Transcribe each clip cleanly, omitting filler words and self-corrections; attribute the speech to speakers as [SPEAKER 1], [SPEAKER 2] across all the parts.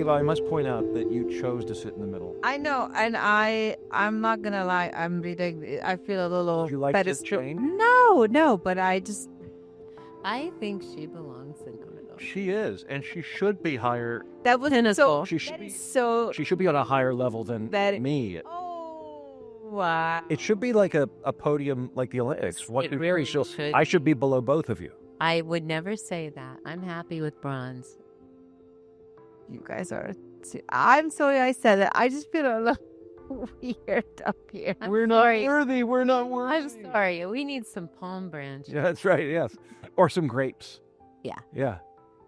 [SPEAKER 1] Ava, I must point out that you chose to sit in the middle.
[SPEAKER 2] I know, and I'm not gonna lie. I feel a little
[SPEAKER 1] Would you like to change?
[SPEAKER 2] No, but
[SPEAKER 3] I think she belongs in the middle.
[SPEAKER 1] She is, and she should be higher.
[SPEAKER 2] that was
[SPEAKER 3] Pinnacle.
[SPEAKER 1] She should
[SPEAKER 2] that
[SPEAKER 1] be.
[SPEAKER 2] is so.
[SPEAKER 1] She should be on a higher level than
[SPEAKER 2] That-
[SPEAKER 1] me.
[SPEAKER 2] Oh wow!
[SPEAKER 1] It should be like a podium, like the Olympics.
[SPEAKER 3] It really should.
[SPEAKER 1] I should be below both of you.
[SPEAKER 3] I would never say that. I'm happy with bronze.
[SPEAKER 2] You guys are. I'm sorry I said that. I just feel a little weird up here.
[SPEAKER 1] We're
[SPEAKER 3] sorry.
[SPEAKER 1] not worthy. We're not worthy.
[SPEAKER 3] I'm sorry. We need some palm branches.
[SPEAKER 1] Yeah, that's right. Yes, or some grapes.
[SPEAKER 3] Yeah.
[SPEAKER 1] Yeah,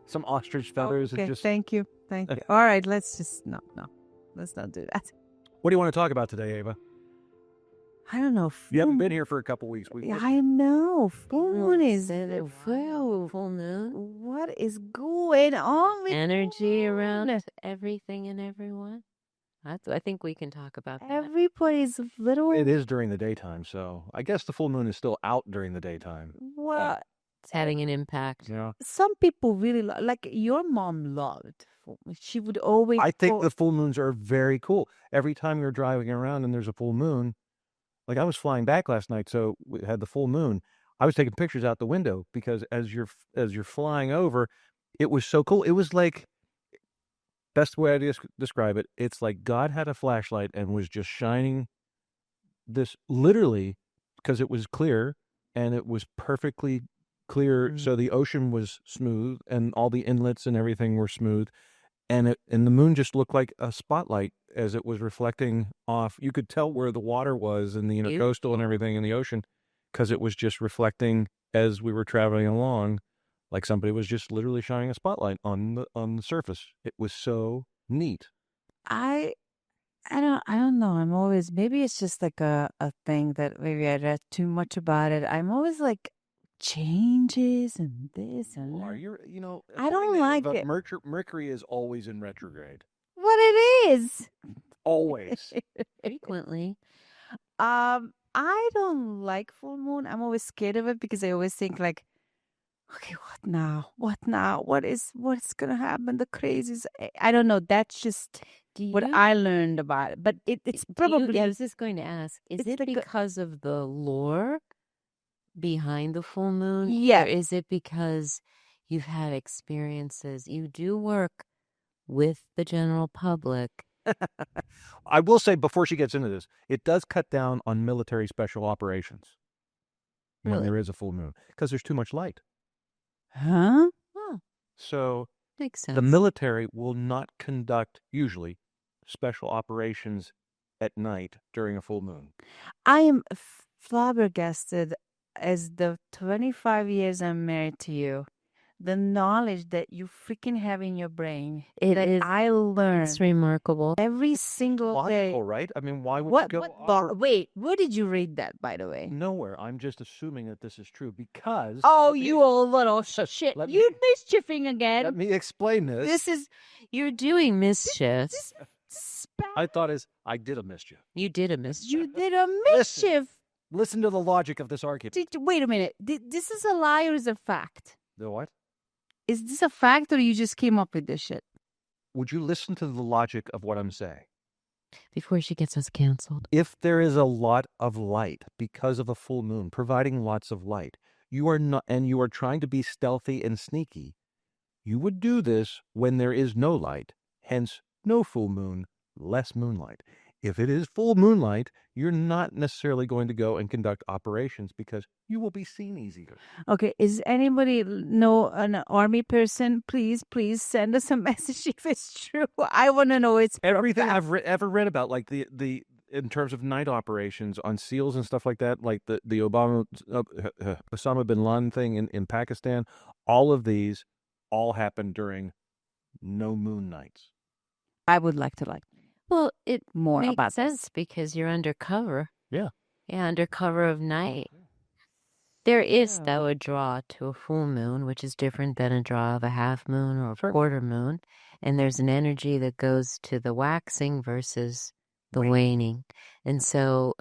[SPEAKER 1] some ostrich feathers.
[SPEAKER 2] Okay,
[SPEAKER 1] And just.
[SPEAKER 2] thank you.
[SPEAKER 1] Okay.
[SPEAKER 2] All right, let's just no. Let's not do that.
[SPEAKER 1] What do you want to talk about today, Ava?
[SPEAKER 2] I don't know.
[SPEAKER 1] You haven't been here for a couple weeks.
[SPEAKER 2] I know. Full moon is
[SPEAKER 3] Full moon.
[SPEAKER 2] What is going on with
[SPEAKER 3] Energy around everything and everyone. I think we can talk about that.
[SPEAKER 2] everybody's little?
[SPEAKER 1] It is during the daytime, so I guess the full moon is still out during the daytime.
[SPEAKER 2] What?
[SPEAKER 3] It's having an impact.
[SPEAKER 1] Yeah.
[SPEAKER 2] Some people really like your mom loved. She would always.
[SPEAKER 1] I think the full moons are very cool. Every time you're driving around and there's a full moon, like I was flying back last night, so we had the full moon. I was taking pictures out the window because as you're flying over, it was so cool. It was like, best way to describe it, it's like God had a flashlight and was just shining this literally because it was clear and it was perfectly clear. So the ocean was smooth and all the inlets and everything were smooth. And the moon just looked like a spotlight as it was reflecting off. You could tell where the water was and the intercoastal and everything in the ocean because it was just reflecting as we were traveling along, like somebody was just literally shining a spotlight on the surface. It was so neat.
[SPEAKER 2] I don't know. I'm always, maybe it's just like a thing that maybe I read too much about it. I'm always like changes and this and
[SPEAKER 1] Well,
[SPEAKER 2] that. I don't like it.
[SPEAKER 1] Mercury is always in retrograde.
[SPEAKER 2] What it is.
[SPEAKER 1] Always.
[SPEAKER 3] Frequently.
[SPEAKER 2] I don't like full moon. I'm always scared of it because I always think like, okay, what now? What now? What's gonna happen? The crazies. I don't know. That's just what I learned about it. But it's probably.
[SPEAKER 3] I was just going to ask, is it because of the lore behind the full moon?
[SPEAKER 2] Yeah.
[SPEAKER 3] Or is it because you've had experiences? You do work with the general public.
[SPEAKER 1] I will say before she gets into this, it does cut down on military special operations when
[SPEAKER 3] Really?
[SPEAKER 1] there is a full moon because there's too much light.
[SPEAKER 2] Huh?
[SPEAKER 3] Oh,
[SPEAKER 1] So
[SPEAKER 3] makes sense.
[SPEAKER 1] the military will not conduct usually special operations at night during a full moon.
[SPEAKER 2] I am flabbergasted as the 25 years I'm married to you. The knowledge that you freaking have in your brain. I learned.
[SPEAKER 3] It's remarkable.
[SPEAKER 2] Every single day.
[SPEAKER 1] Logical, right? I mean, why would you go
[SPEAKER 2] Wait, where did you read that, by the way?
[SPEAKER 1] nowhere? I'm just assuming that this is true because.
[SPEAKER 2] Oh, you old little shit.
[SPEAKER 1] let me-
[SPEAKER 2] You mischieving again.
[SPEAKER 1] Let me explain this.
[SPEAKER 2] This is
[SPEAKER 3] You're doing mischief.
[SPEAKER 1] I thought I did a mischief.
[SPEAKER 3] You did a mischief.
[SPEAKER 2] You did a mischief.
[SPEAKER 1] Listen to the logic of this argument.
[SPEAKER 2] Wait a minute. This is a lie or is a fact?
[SPEAKER 1] The what?
[SPEAKER 2] Is this a fact or you just came up with this shit?
[SPEAKER 1] Would you listen to the logic of what I'm saying?
[SPEAKER 3] Before she gets us canceled.
[SPEAKER 1] If there is a lot of light because of a full moon, providing lots of light, you are trying to be stealthy and sneaky, you would do this when there is no light, hence no full moon, less moonlight. If it is full moonlight, you're not necessarily going to go and conduct operations because you will be seen easier.
[SPEAKER 2] Okay, is anybody know an army person? Please send us a message if it's true. I want to know it's
[SPEAKER 1] Everything I've ever read about, like the in terms of night operations on SEALs and stuff like that, like the Osama bin Laden thing in Pakistan, all of these all happen during no moon nights.
[SPEAKER 2] I would like to
[SPEAKER 3] Well, it
[SPEAKER 2] more
[SPEAKER 3] makes
[SPEAKER 2] about
[SPEAKER 3] sense because you're undercover.
[SPEAKER 1] Yeah.
[SPEAKER 3] Yeah, under cover of night. There is, though, a draw to a full moon, which is different than a draw of a half moon or a quarter moon. And there's an energy that goes to the waxing versus the waning. And so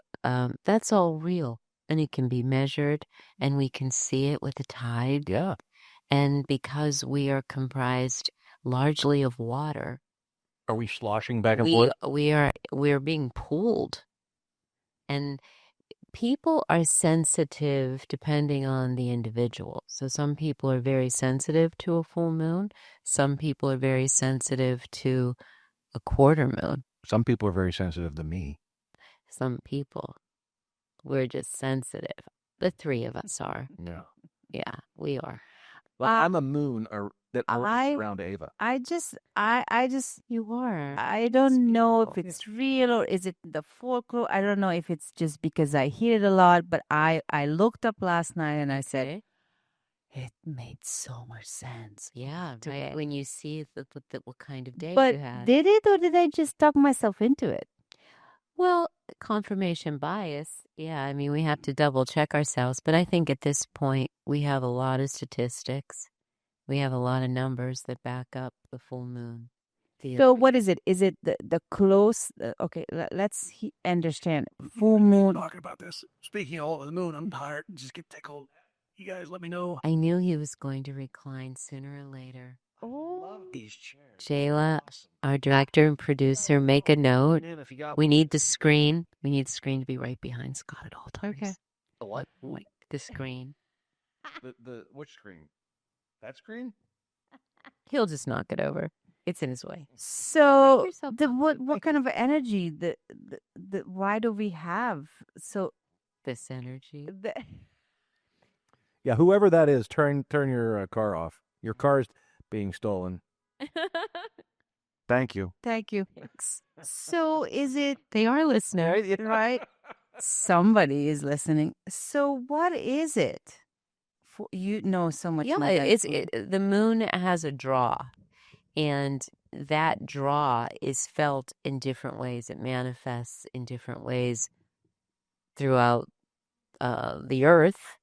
[SPEAKER 3] that's all real. And it can be measured, and we can see it with the tide.
[SPEAKER 1] Yeah.
[SPEAKER 3] And because we are comprised largely of water,
[SPEAKER 1] Are we sloshing back and forth?
[SPEAKER 3] We're being pulled, and people are sensitive depending on the individual. So some people are very sensitive to a full moon. Some people are very sensitive to a quarter moon.
[SPEAKER 1] Some people are very sensitive to me.
[SPEAKER 3] Some people, we're just sensitive. The three of us are.
[SPEAKER 1] Yeah.
[SPEAKER 3] Yeah, we are.
[SPEAKER 1] Well, I'm a moon that orbits around Ava.
[SPEAKER 2] I just,
[SPEAKER 3] You are.
[SPEAKER 2] I don't know if it's real or is it the folklore. I don't know if it's just because I hear it a lot, but I looked up last night and I said, it made so much sense.
[SPEAKER 3] Yeah, right. When you see what kind of day
[SPEAKER 2] But
[SPEAKER 3] you had.
[SPEAKER 2] did it or did I just talk myself into it?
[SPEAKER 3] Well, confirmation bias. Yeah, I mean, we have to double check ourselves. But I think at this point, we have a lot of statistics. We have a lot of numbers that back up the full moon.
[SPEAKER 2] So what is it? Is it the close? Okay, let's understand. Full moon.
[SPEAKER 1] Talking about this. Speaking of the moon, I'm tired. Just get tickled. You guys let me know.
[SPEAKER 3] I knew he was going to recline sooner or later.
[SPEAKER 2] Oh,
[SPEAKER 1] These chairs.
[SPEAKER 3] Jayla, our director and producer, make a note. We need the screen. We need the screen to be right behind Scott at all times.
[SPEAKER 2] okay.
[SPEAKER 1] The what?
[SPEAKER 3] Like the screen.
[SPEAKER 1] The which screen? That screen?
[SPEAKER 3] He'll just knock it over. It's in his way.
[SPEAKER 2] So
[SPEAKER 3] yourself
[SPEAKER 2] what kind of energy the why do we have so
[SPEAKER 3] This energy.
[SPEAKER 1] Yeah, whoever that is, turn your car off. Your car's being stolen. Thank you.
[SPEAKER 2] Thank you. So is it
[SPEAKER 3] They are listening.
[SPEAKER 2] right? Somebody is listening. So what is it? You know so much.
[SPEAKER 3] Yeah,
[SPEAKER 2] more than
[SPEAKER 3] the moon has a draw, and that draw is felt in different ways. It manifests in different ways throughout the earth.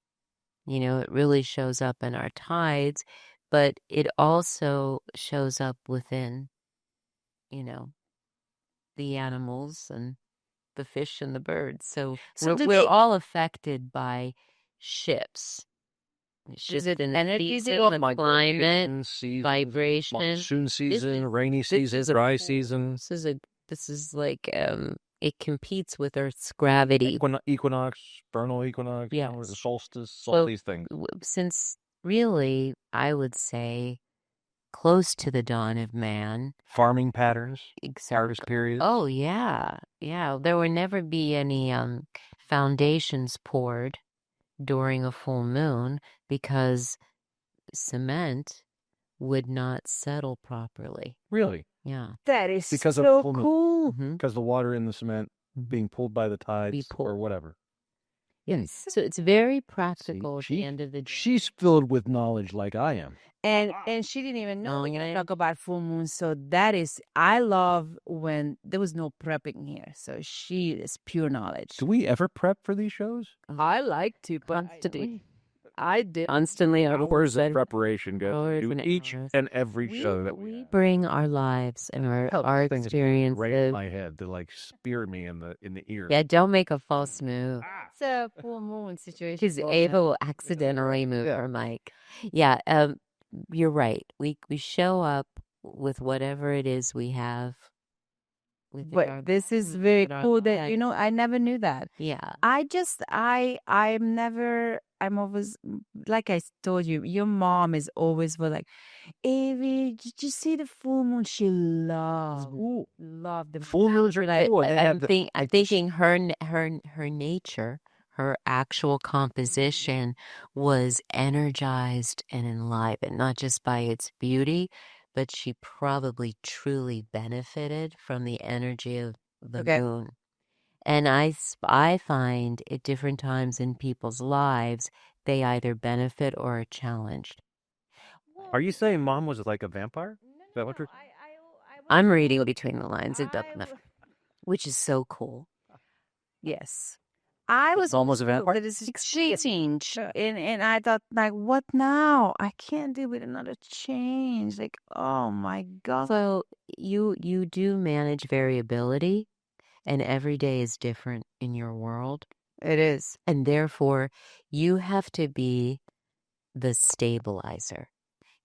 [SPEAKER 3] You know, it really shows up in our tides, but it also shows up within, you know, the animals and the fish and the birds. So we're all affected by shifts. It's just an energy, climate, vibration.
[SPEAKER 1] Monsoon season, rainy season, dry season.
[SPEAKER 3] This is like it competes with Earth's gravity.
[SPEAKER 1] Equinox, vernal equinox,
[SPEAKER 3] Yes.
[SPEAKER 1] solstice, all these things.
[SPEAKER 3] Since really, I would say, close to the dawn of man.
[SPEAKER 1] Farming patterns,
[SPEAKER 3] Exactly.
[SPEAKER 1] harvest periods.
[SPEAKER 3] Oh, yeah. Yeah, there would never be any foundations poured during a full moon because cement would not settle properly.
[SPEAKER 1] Really?
[SPEAKER 3] Yeah.
[SPEAKER 2] that is
[SPEAKER 1] Because of
[SPEAKER 2] so
[SPEAKER 1] full moon.
[SPEAKER 2] cool.
[SPEAKER 1] Because the water in the cement being pulled by the tides
[SPEAKER 3] pulled.
[SPEAKER 1] or whatever.
[SPEAKER 3] Yes. So it's very practical at the end of the day.
[SPEAKER 1] She's filled with knowledge like I am.
[SPEAKER 2] And she didn't even know we
[SPEAKER 3] Knowing
[SPEAKER 2] talk about full moon. So that is, I love when there was no prepping here. So she is pure knowledge.
[SPEAKER 1] Do we ever prep for these shows?
[SPEAKER 2] I like to, but I did.
[SPEAKER 3] Constantly
[SPEAKER 1] Hours of preparation go
[SPEAKER 3] Hours
[SPEAKER 1] to
[SPEAKER 3] and
[SPEAKER 1] each
[SPEAKER 3] hours.
[SPEAKER 1] and every show that we have.
[SPEAKER 3] bring our lives and our
[SPEAKER 1] Thing is
[SPEAKER 3] experiences.
[SPEAKER 1] right in my head to like spear me in the ear.
[SPEAKER 3] Yeah, don't make a false move.
[SPEAKER 2] It's a full moon situation.
[SPEAKER 3] Because Ava will accidentally move her mic. Yeah, you're right. We show up with whatever it is we have.
[SPEAKER 2] But this is very cool that, I never knew that.
[SPEAKER 3] Yeah.
[SPEAKER 2] I'm always, like I told you, your mom is always like, Avi, did you see the full moon? She loved the
[SPEAKER 1] Full moons are cool.
[SPEAKER 3] I'm thinking her nature, her actual composition was energized and enlivened, not just by its beauty, but she probably truly benefited from the energy of the moon. And I find at different times in people's lives, they either benefit or are challenged.
[SPEAKER 1] Are you saying mom was like a vampire? Is that what you're...
[SPEAKER 3] I'm reading between the lines, which is so cool.
[SPEAKER 2] Yes. I was
[SPEAKER 1] almost a vampire.
[SPEAKER 2] That is exchange. And I thought, like, what now? I can't do with another change. Like, oh my God.
[SPEAKER 3] So you do manage variability, and every day is different in your world.
[SPEAKER 2] It is.
[SPEAKER 3] And therefore, you have to be the stabilizer.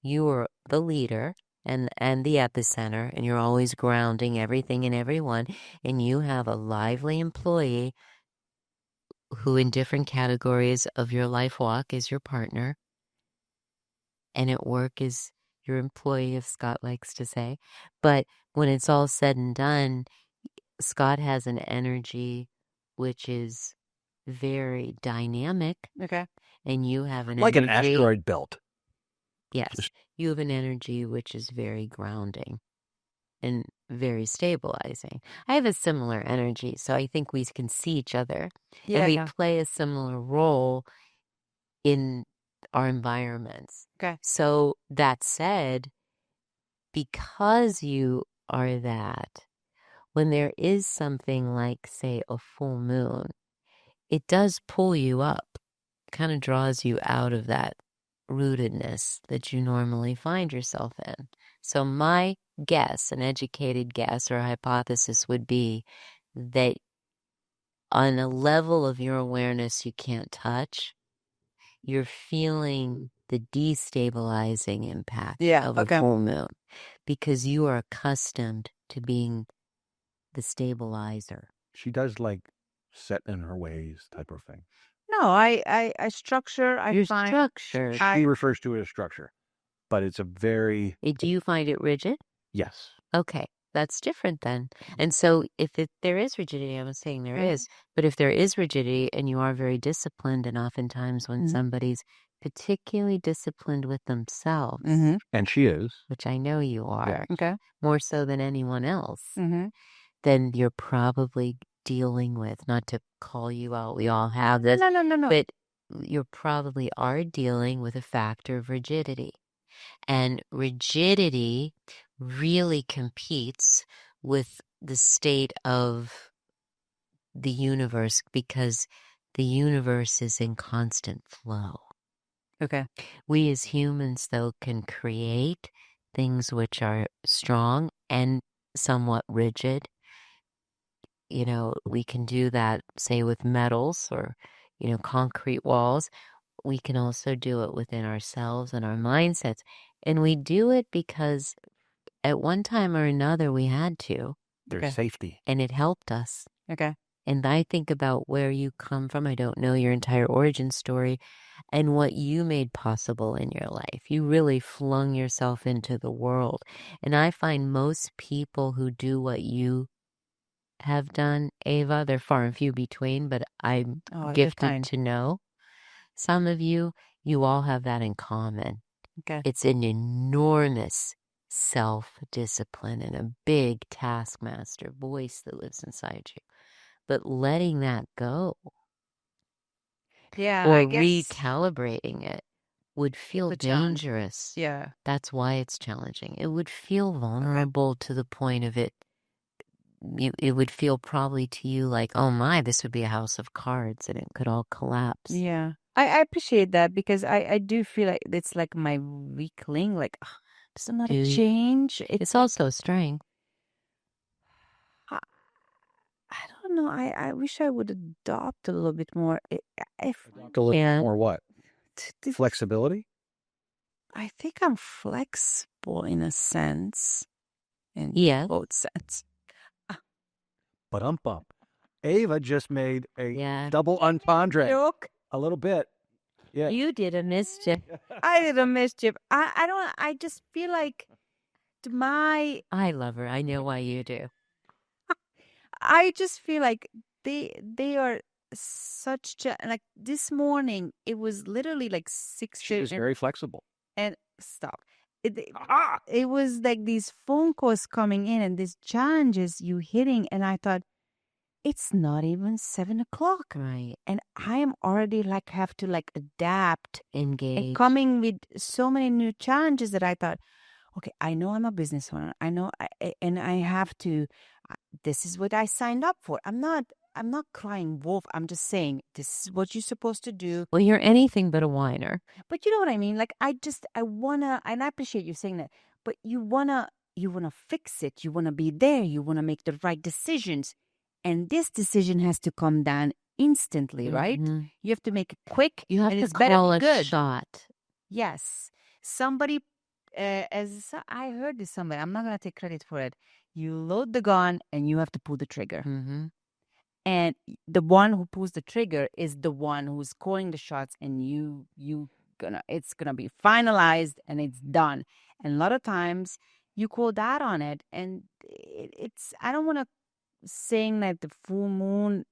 [SPEAKER 3] You are the leader. and the epicenter, and you're always grounding everything and everyone, and you have a lively employee who in different categories of your life walk is your partner, and at work is your employee, as Scott likes to say. But when it's all said and done, Scott has an energy which is very dynamic,
[SPEAKER 2] Okay.
[SPEAKER 3] and you have an
[SPEAKER 1] Like an
[SPEAKER 3] energy.
[SPEAKER 1] asteroid belt.
[SPEAKER 3] Yes,
[SPEAKER 1] Just-
[SPEAKER 3] you have an energy which is very grounding and very stabilizing. I have a similar energy, so I think we can see each other,
[SPEAKER 2] Yeah.
[SPEAKER 3] and we
[SPEAKER 2] Yeah.
[SPEAKER 3] play a similar role in our environments.
[SPEAKER 2] Okay.
[SPEAKER 3] So that said, because you are that, when there is something like, say, a full moon, it does pull you up, kind of draws you out of that rootedness that you normally find yourself in. So my guess, an educated guess or hypothesis would be that on a level of your awareness you can't touch, you're feeling the destabilizing impact of a full moon because you are accustomed to being the stabilizer.
[SPEAKER 1] She does like set in her ways type of thing.
[SPEAKER 2] No, I structure.
[SPEAKER 3] You're
[SPEAKER 2] find
[SPEAKER 3] structured.
[SPEAKER 1] She refers to it as structure, but it's a very
[SPEAKER 3] Do you find it rigid?
[SPEAKER 1] yes.
[SPEAKER 3] Okay, that's different then. And so if there is rigidity, I'm not saying there is, but if there is rigidity and you are very disciplined, and oftentimes when somebody's particularly disciplined with themselves,
[SPEAKER 1] And she is.
[SPEAKER 3] which I know you are,
[SPEAKER 2] Okay.
[SPEAKER 3] more so than anyone else,
[SPEAKER 2] Mm-hmm.
[SPEAKER 3] then you're probably dealing with, not to call you out, we all have this,
[SPEAKER 2] No.
[SPEAKER 3] but you probably are dealing with a factor of rigidity. And rigidity really competes with the state of the universe because the universe is in constant flow.
[SPEAKER 2] Okay.
[SPEAKER 3] We as humans, though, can create things which are strong and somewhat rigid. You know, we can do that, say, with metals or, concrete walls. We can also do it within ourselves and our mindsets. And we do it because at one time or another we had to,
[SPEAKER 1] There's safety.
[SPEAKER 3] and it helped us.
[SPEAKER 2] Okay.
[SPEAKER 3] And I think about where you come from. I don't know your entire origin story and what you made possible in your life. You really flung yourself into the world. And I find most people who do what you have done, Ava, they're far and few between, but I'm gifted to know some of you all have that in common.
[SPEAKER 2] Okay.
[SPEAKER 3] It's an enormous self-discipline and a big taskmaster voice that lives inside you. But letting that go
[SPEAKER 2] Yeah.
[SPEAKER 3] or
[SPEAKER 2] I guess
[SPEAKER 3] recalibrating it would feel
[SPEAKER 2] the challenge.
[SPEAKER 3] dangerous.
[SPEAKER 2] Yeah.
[SPEAKER 3] That's why it's challenging. It would feel vulnerable to the point of it would feel probably to you like, oh my, this would be a house of cards and it could all collapse.
[SPEAKER 2] Yeah. I appreciate that because I do feel like it's like my weak link. Like, does not
[SPEAKER 3] Do you?
[SPEAKER 2] change?
[SPEAKER 3] It's also a strength.
[SPEAKER 2] I don't know. I wish I would adopt a little bit more. If
[SPEAKER 1] A little more what?
[SPEAKER 2] t-
[SPEAKER 1] Flexibility?
[SPEAKER 2] I think I'm flexible in a sense, in
[SPEAKER 3] Yeah.
[SPEAKER 2] both sense.
[SPEAKER 1] But bump. Ava just made a
[SPEAKER 3] Yeah.
[SPEAKER 1] double entendre.
[SPEAKER 2] Joke.
[SPEAKER 1] A little bit. Yeah.
[SPEAKER 3] You did a mischief.
[SPEAKER 2] I did a mischief. I don't. I just feel like my.
[SPEAKER 3] I love her. I know why you do.
[SPEAKER 2] I just feel like they are such like this morning. It was literally like 6.
[SPEAKER 1] She is very flexible.
[SPEAKER 2] And stop. It was like these phone calls coming in and these challenges you hitting, and I thought it's not even 7 o'clock,
[SPEAKER 3] Right.
[SPEAKER 2] and I am already like have to like adapt,
[SPEAKER 3] Engage.
[SPEAKER 2] and coming with so many new challenges that I thought, okay, I know I'm a business owner. I know, and I have to. This is what I signed up for. I'm not crying wolf. I'm just saying this is what you're supposed to do.
[SPEAKER 3] Well, you're anything but a whiner.
[SPEAKER 2] But you know what I mean? Like I wanna, and I appreciate you saying that, but you wanna fix it. You wanna be there. You wanna make the right decisions. And this decision has to come down instantly, right?
[SPEAKER 3] Mhm.
[SPEAKER 2] You have to make it quick.
[SPEAKER 3] You have
[SPEAKER 2] and
[SPEAKER 3] to
[SPEAKER 2] it's better
[SPEAKER 3] call
[SPEAKER 2] be
[SPEAKER 3] a
[SPEAKER 2] good.
[SPEAKER 3] shot.
[SPEAKER 2] Yes. Somebody I heard this somewhere, I'm not gonna take credit for it. You load the gun and you have to pull the trigger.
[SPEAKER 3] Mm-hmm.
[SPEAKER 2] And the one who pulls the trigger is the one who's calling the shots, and it's gonna be finalized and it's done. And a lot of times you call that on it, and it's I don't want to saying that the full moon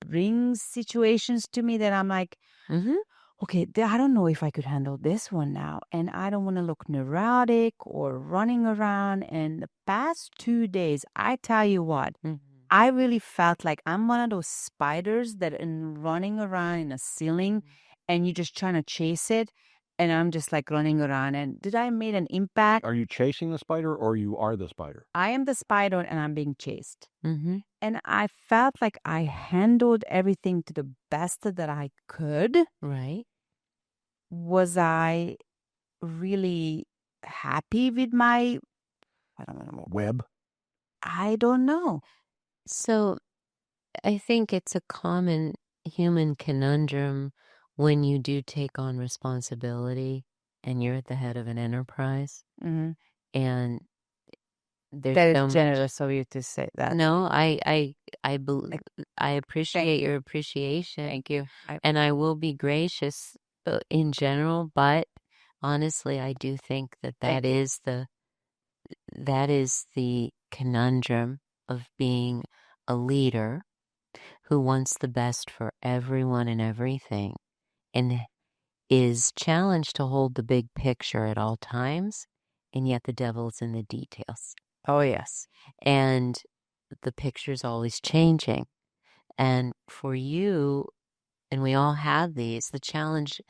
[SPEAKER 2] brings situations to me that I'm like,
[SPEAKER 3] Mm-hmm.
[SPEAKER 2] okay, I don't know if I could handle this one now, and I don't want to look neurotic or running around. And the past 2 days, I tell you what.
[SPEAKER 3] Mm-hmm.
[SPEAKER 2] I really felt like I'm one of those spiders that are running around in a ceiling and you're just trying to chase it. And I'm just like running around. And did I make an impact?
[SPEAKER 1] Are you chasing the spider or you are the spider?
[SPEAKER 2] I am the spider and I'm being chased.
[SPEAKER 3] Mm-hmm.
[SPEAKER 2] And I felt like I handled everything to the best that I could.
[SPEAKER 3] Right.
[SPEAKER 2] Was I really happy with my, I don't know,
[SPEAKER 1] Web?
[SPEAKER 2] I don't know.
[SPEAKER 3] So I think it's a common human conundrum when you do take on responsibility and you're at the head of an enterprise.
[SPEAKER 2] Mm-hmm.
[SPEAKER 3] And there's
[SPEAKER 2] That
[SPEAKER 3] so
[SPEAKER 2] is generous of you to say that.
[SPEAKER 3] No, I appreciate your appreciation.
[SPEAKER 2] Thank you.
[SPEAKER 3] And I will be gracious in general, but honestly, I do think that is the conundrum of being a leader who wants the best for everyone and everything and is challenged to hold the big picture at all times, and yet the devil's in the details.
[SPEAKER 2] Oh, yes.
[SPEAKER 3] And the picture's always changing. And for you, and we all have these, the challenge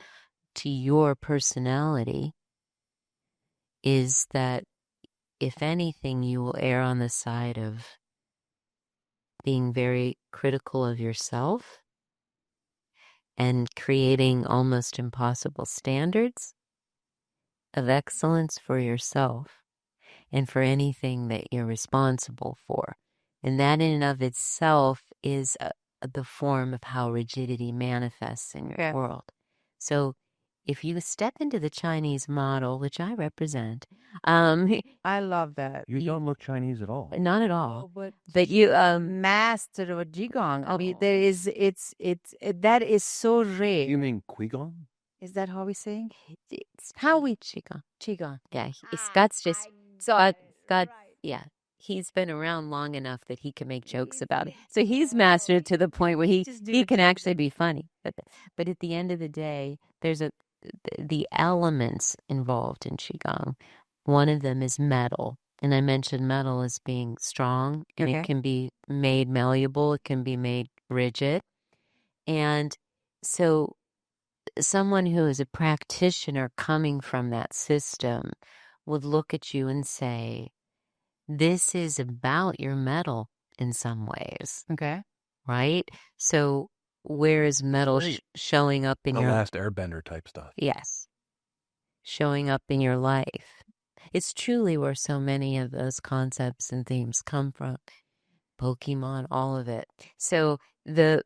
[SPEAKER 3] to your personality is that if anything, you will err on the side of being very critical of yourself and creating almost impossible standards of excellence for yourself and for anything that you're responsible for. And that in and of itself is the form of how rigidity manifests in your world. So if you step into the Chinese model, which I represent,
[SPEAKER 2] I love that.
[SPEAKER 1] You don't look Chinese at all.
[SPEAKER 3] Not at all.
[SPEAKER 2] But
[SPEAKER 3] you
[SPEAKER 2] master of Qigong. I mean, there is that is so rare.
[SPEAKER 1] You mean Qigong?
[SPEAKER 2] Is that how we saying?
[SPEAKER 3] It's how we Qigong. Yeah, Scott's just Scott. Yeah, he's been around long enough that he can make jokes about it. So he's mastered it to the point where he can actually be funny. But at the end of the day, there's the elements involved in Qigong. One of them is metal. And I mentioned metal as being strong, and it can be made malleable, it can be made rigid. And so someone who is a practitioner coming from that system would look at you and say, this is about your metal in some ways.
[SPEAKER 2] Okay.
[SPEAKER 3] Right? So where is metal showing up in
[SPEAKER 1] the
[SPEAKER 3] your...
[SPEAKER 1] last airbender type stuff.
[SPEAKER 3] Yes. Showing up in your life. It's truly where so many of those concepts and themes come from. Pokemon, all of it. So the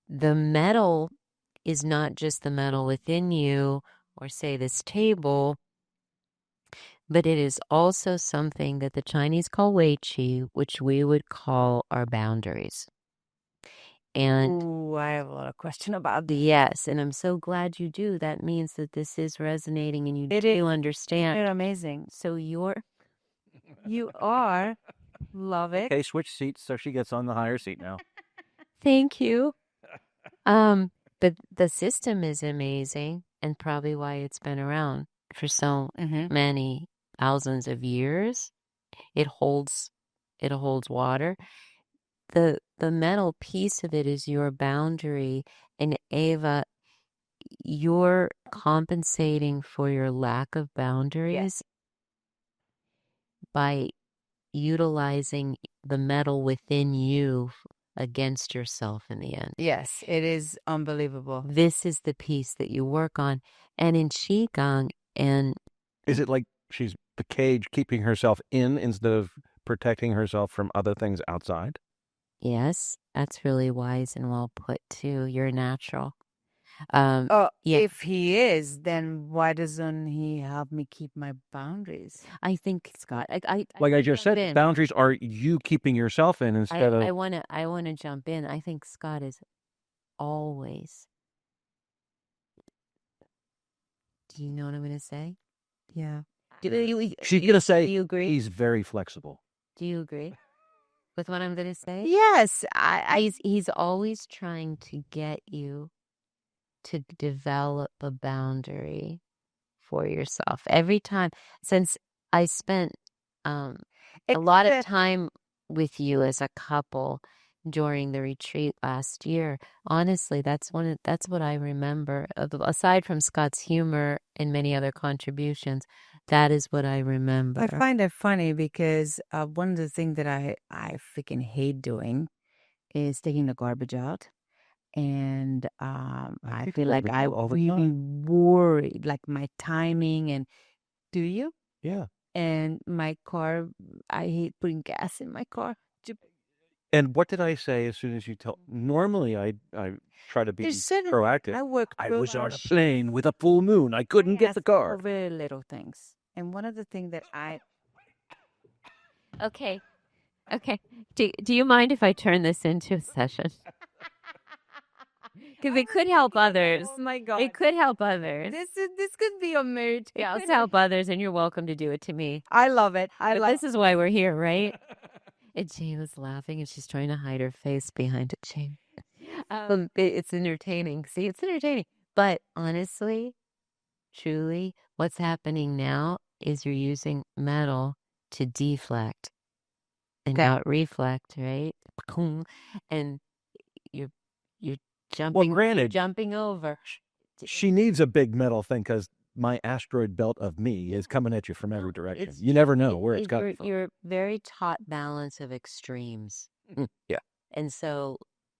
[SPEAKER 3] metal is not just the metal within you, or say this table, but it is also something that the Chinese call Wei Qi, which we would call our boundaries. And
[SPEAKER 2] ooh, I have a lot of questions about this.
[SPEAKER 3] Yes, and I'm so glad you do. That means that this is resonating and you do understand.
[SPEAKER 2] You're amazing.
[SPEAKER 3] So
[SPEAKER 2] you are. Love it.
[SPEAKER 1] Okay, switch seats so she gets on the higher seat now.
[SPEAKER 3] Thank you. But the system is amazing, and probably why it's been around for so many thousands of years. It holds water. The metal piece of it is your boundary, and Ava, you're compensating for your lack of boundaries by utilizing the metal within you against yourself in the end.
[SPEAKER 2] Yes, it is unbelievable.
[SPEAKER 3] This is the piece that you work on. And in Qigong, and
[SPEAKER 1] is it like she's the cage keeping herself in instead of protecting herself from other things outside?
[SPEAKER 3] Yes, that's really wise and well put too. You're natural.
[SPEAKER 2] Oh,
[SPEAKER 3] Yeah.
[SPEAKER 2] if he is, then why doesn't he help me keep my boundaries?
[SPEAKER 3] I think, Scott,
[SPEAKER 1] Like I
[SPEAKER 3] wanna
[SPEAKER 1] just
[SPEAKER 3] jump
[SPEAKER 1] said,
[SPEAKER 3] in.
[SPEAKER 1] boundaries are you keeping yourself in instead
[SPEAKER 3] I
[SPEAKER 1] of.
[SPEAKER 3] wanna jump in. I think Scott is always. Do you know what I'm gonna say?
[SPEAKER 2] Yeah.
[SPEAKER 3] Do you
[SPEAKER 1] She's gonna
[SPEAKER 3] do
[SPEAKER 1] say
[SPEAKER 3] you agree?
[SPEAKER 1] he's very flexible.
[SPEAKER 3] Do you agree with what I'm gonna say?
[SPEAKER 2] Yes,
[SPEAKER 3] He's always trying to get you to develop a boundary for yourself. Every time, since I spent a lot of
[SPEAKER 2] except
[SPEAKER 3] time with you as a couple during the retreat last year, honestly, that's what I remember. Aside from Scott's humor and many other contributions, that is what I remember.
[SPEAKER 2] I find it funny because one of the things that I freaking hate doing is taking the garbage out. And I
[SPEAKER 1] take
[SPEAKER 2] feel like
[SPEAKER 1] garbage
[SPEAKER 2] I
[SPEAKER 1] out all the
[SPEAKER 2] really
[SPEAKER 1] time.
[SPEAKER 2] worry, like my timing. And do you?
[SPEAKER 1] Yeah.
[SPEAKER 2] And my car, I hate putting gas in my car.
[SPEAKER 1] And what did I say as soon as you tell? Normally, I try to be
[SPEAKER 2] There's certain
[SPEAKER 1] proactive.
[SPEAKER 2] I work
[SPEAKER 1] I
[SPEAKER 2] real
[SPEAKER 1] was on a
[SPEAKER 2] hard.
[SPEAKER 1] plane with a full moon. I couldn't
[SPEAKER 2] I
[SPEAKER 1] get the
[SPEAKER 2] ask for
[SPEAKER 1] car.
[SPEAKER 2] very little things. And one of the things that I
[SPEAKER 3] Okay. Do you mind if I turn this into a session? Because it could help others.
[SPEAKER 2] Oh my God.
[SPEAKER 3] It could help others.
[SPEAKER 2] This could be a marriage.
[SPEAKER 3] Yeah, it's help others, and you're welcome to do it to me.
[SPEAKER 2] I love it.
[SPEAKER 3] But this is why we're here, right? And Jane was laughing, and she's trying to hide her face behind a chain. It's entertaining. See, it's entertaining. But honestly, truly, what's happening now is you're using metal to deflect and
[SPEAKER 2] Okay.
[SPEAKER 3] not reflect, right? And you're jumping,
[SPEAKER 1] granted,
[SPEAKER 3] jumping over.
[SPEAKER 1] She needs a big metal thing because my asteroid belt of me is coming at you from every direction.
[SPEAKER 3] It's
[SPEAKER 1] You never know where it's
[SPEAKER 3] you're,
[SPEAKER 1] coming from.
[SPEAKER 3] you're very taught balance of extremes.
[SPEAKER 1] Yeah.
[SPEAKER 3] And so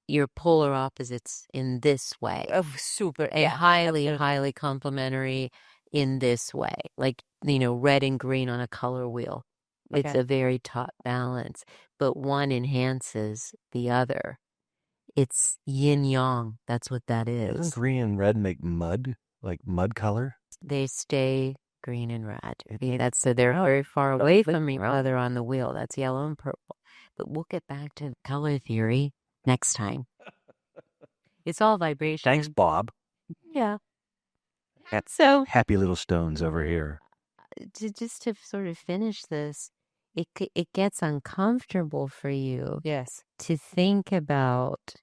[SPEAKER 3] your polar opposites in this way.
[SPEAKER 2] Super.
[SPEAKER 3] Highly complementary in this way. Like, red and green on a color wheel. It's
[SPEAKER 2] Okay.
[SPEAKER 3] a very taut balance, but one enhances the other. It's yin yang. That's what that is.
[SPEAKER 1] Doesn't green and red make mud? Like mud color?
[SPEAKER 3] They stay green and red. That's so they're very far away from each other on the wheel. That's yellow and purple. But we'll get back to color theory next time. It's all vibration.
[SPEAKER 1] Thanks, Bob.
[SPEAKER 3] Yeah.
[SPEAKER 1] That's
[SPEAKER 3] So
[SPEAKER 1] happy little stones over here.
[SPEAKER 3] just to sort of finish this, it gets uncomfortable for you.
[SPEAKER 2] Yes.
[SPEAKER 3] To think about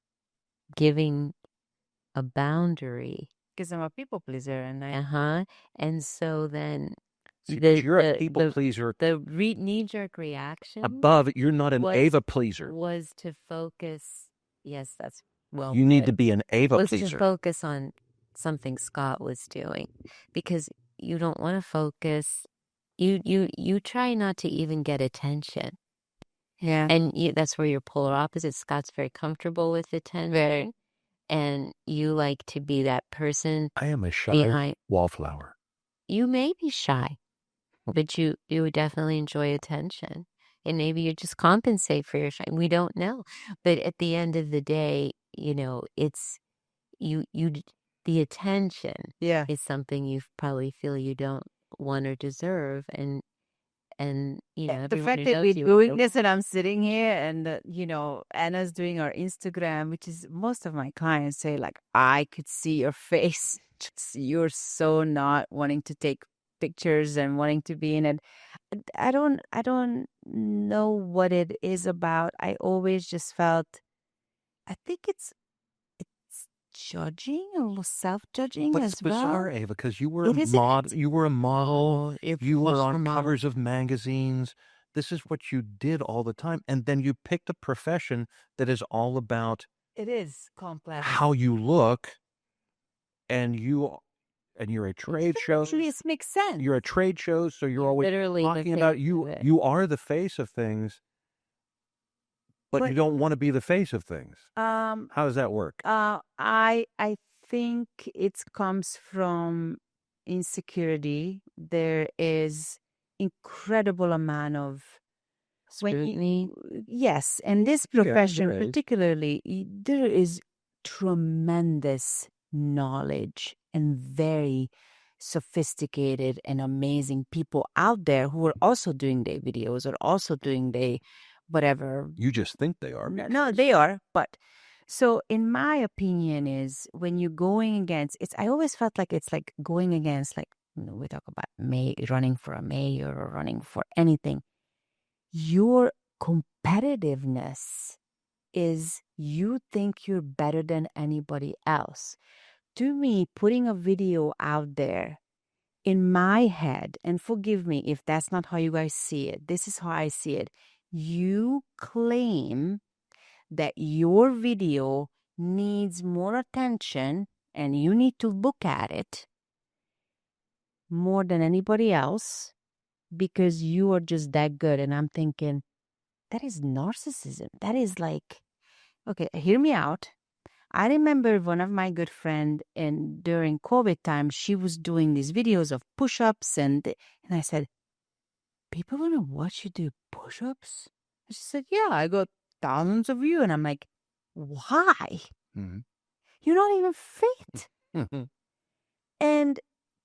[SPEAKER 3] giving a boundary.
[SPEAKER 2] Because I'm a people pleaser, and
[SPEAKER 3] And so then
[SPEAKER 1] You're a people pleaser.
[SPEAKER 3] The knee-jerk reaction
[SPEAKER 1] Above, you're not an Ava pleaser.
[SPEAKER 3] Was to focus. Yes, that's well.
[SPEAKER 1] You need to be an Ava pleaser.
[SPEAKER 3] Was to focus on something Scott was doing, because you don't want to focus. You try not to even get attention.
[SPEAKER 2] Yeah.
[SPEAKER 3] And that's where you're polar opposite. Scott's very comfortable with attention.
[SPEAKER 2] Very.
[SPEAKER 3] And you like to be that person.
[SPEAKER 1] I am a shy wallflower.
[SPEAKER 3] You may be shy, but you would definitely enjoy attention. And maybe you just compensate for your shy. We don't know. But at the end of the day, it's the attention is something you probably feel you don't want or deserve. And
[SPEAKER 2] the fact that we're doing this and I'm sitting here and, Anna's doing our Instagram, which is most of my clients say, like, I could see your face. You're so not wanting to take pictures and wanting to be in it. I don't know what it is about. I always just felt, I think it's judging, a little self-judging as well.
[SPEAKER 1] Bizarre, Ava, because you were a model, you were on covers of magazines. This is what you did all the time, and then you picked a profession that is all about.
[SPEAKER 2] It is complex.
[SPEAKER 1] How you look, and you're a trade show.
[SPEAKER 2] Actually, it makes sense.
[SPEAKER 1] You're a trade show, so you're always
[SPEAKER 3] literally
[SPEAKER 1] talking about you. You are the face of things. But you don't want to be the face of things. How does that work?
[SPEAKER 2] I think it comes from insecurity. There is incredible amount of
[SPEAKER 3] scrutiny.
[SPEAKER 2] Yes, and this profession particularly, there is tremendous knowledge and very sophisticated and amazing people out there who are also doing their videos or also doing their whatever.
[SPEAKER 1] You just think they are.
[SPEAKER 2] No, they are. But so in my opinion is when you're going against, I always felt like it's like going against, like, we talk about running for a mayor or running for anything. Your competitiveness is you think you're better than anybody else. To me, putting a video out there, in my head, and forgive me if that's not how you guys see it, this is how I see it. You claim that your video needs more attention and you need to look at it more than anybody else because you are just that good. And I'm thinking, that is narcissism. That is like, okay, hear me out. I remember one of my good friend, and during COVID time, she was doing these videos of push-ups, and I said, people want to watch you do push-ups? And she said, yeah, I got thousands of views. And I'm like, why?
[SPEAKER 1] Mm-hmm.
[SPEAKER 2] You're not even fit.
[SPEAKER 1] Mm-hmm.
[SPEAKER 2] And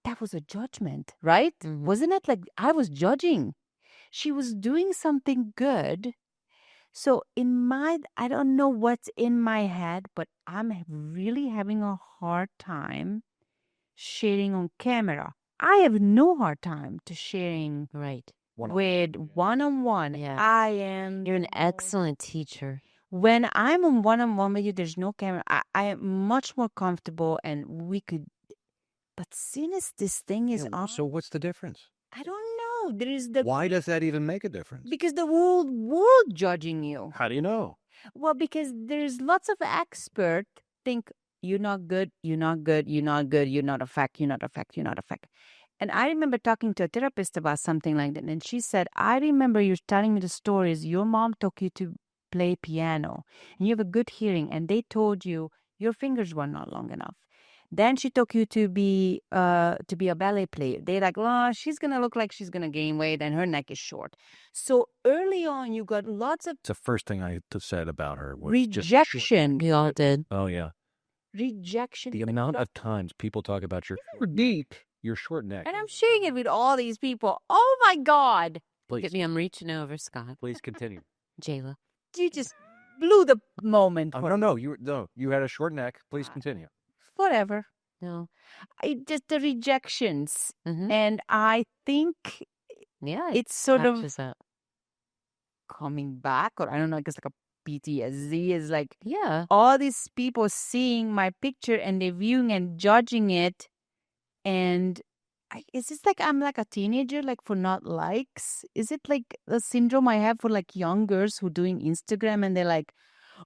[SPEAKER 2] that was a judgment, right?
[SPEAKER 3] Mhm.
[SPEAKER 2] Wasn't it? Like I was judging. She was doing something good. So I don't know what's in my head, but I'm really having a hard time sharing on camera. I have no hard time to sharing
[SPEAKER 3] Right.
[SPEAKER 2] with one-on-one.
[SPEAKER 3] Yeah.
[SPEAKER 2] I am.
[SPEAKER 3] You're an excellent teacher.
[SPEAKER 2] When I'm on one-on-one with you, there's no camera. I am much more comfortable, and we could. But soon as this thing is on,
[SPEAKER 1] So what's the difference?
[SPEAKER 2] I don't know. There is
[SPEAKER 1] Why does that even make a difference?
[SPEAKER 2] because the whole world judging you.
[SPEAKER 1] How do you know?
[SPEAKER 2] Well, because there's lots of experts think you're not good, you're not good, you're not good, you're not a fact, you're not a fact, you're not a fact. And I remember talking to a therapist about something like that, and she said, I remember you telling me the stories. Your mom took you to play piano, and you have a good hearing, and they told you your fingers were not long enough. Then she took you to be a ballet player. They're like, oh, she's gonna look like she's gonna gain weight, and her neck is short. So early on, you got lots of
[SPEAKER 1] It's the first thing I said about her was
[SPEAKER 2] rejection.
[SPEAKER 3] We all did.
[SPEAKER 1] Oh yeah.
[SPEAKER 2] Rejection.
[SPEAKER 1] The amount of times people talk about your deep, your short neck.
[SPEAKER 2] And I'm sharing it with all these people. Oh my God.
[SPEAKER 1] Please,
[SPEAKER 3] Get me. I'm reaching over, Scott.
[SPEAKER 1] please continue.
[SPEAKER 3] Jayla.
[SPEAKER 2] You just blew the moment.
[SPEAKER 1] No, you had a short neck. Please continue.
[SPEAKER 2] Whatever.
[SPEAKER 3] No.
[SPEAKER 2] Just the rejections.
[SPEAKER 3] Mhm.
[SPEAKER 2] And I think
[SPEAKER 3] Yeah.
[SPEAKER 2] it's sort of
[SPEAKER 3] catches up.
[SPEAKER 2] coming back, or I don't know, I guess like a PTSD is like
[SPEAKER 3] Yeah.
[SPEAKER 2] all these people seeing my picture and they're viewing and judging it. And is this like I'm like a teenager, like for not likes? Is it like the syndrome I have for like young girls who doing Instagram and they're like,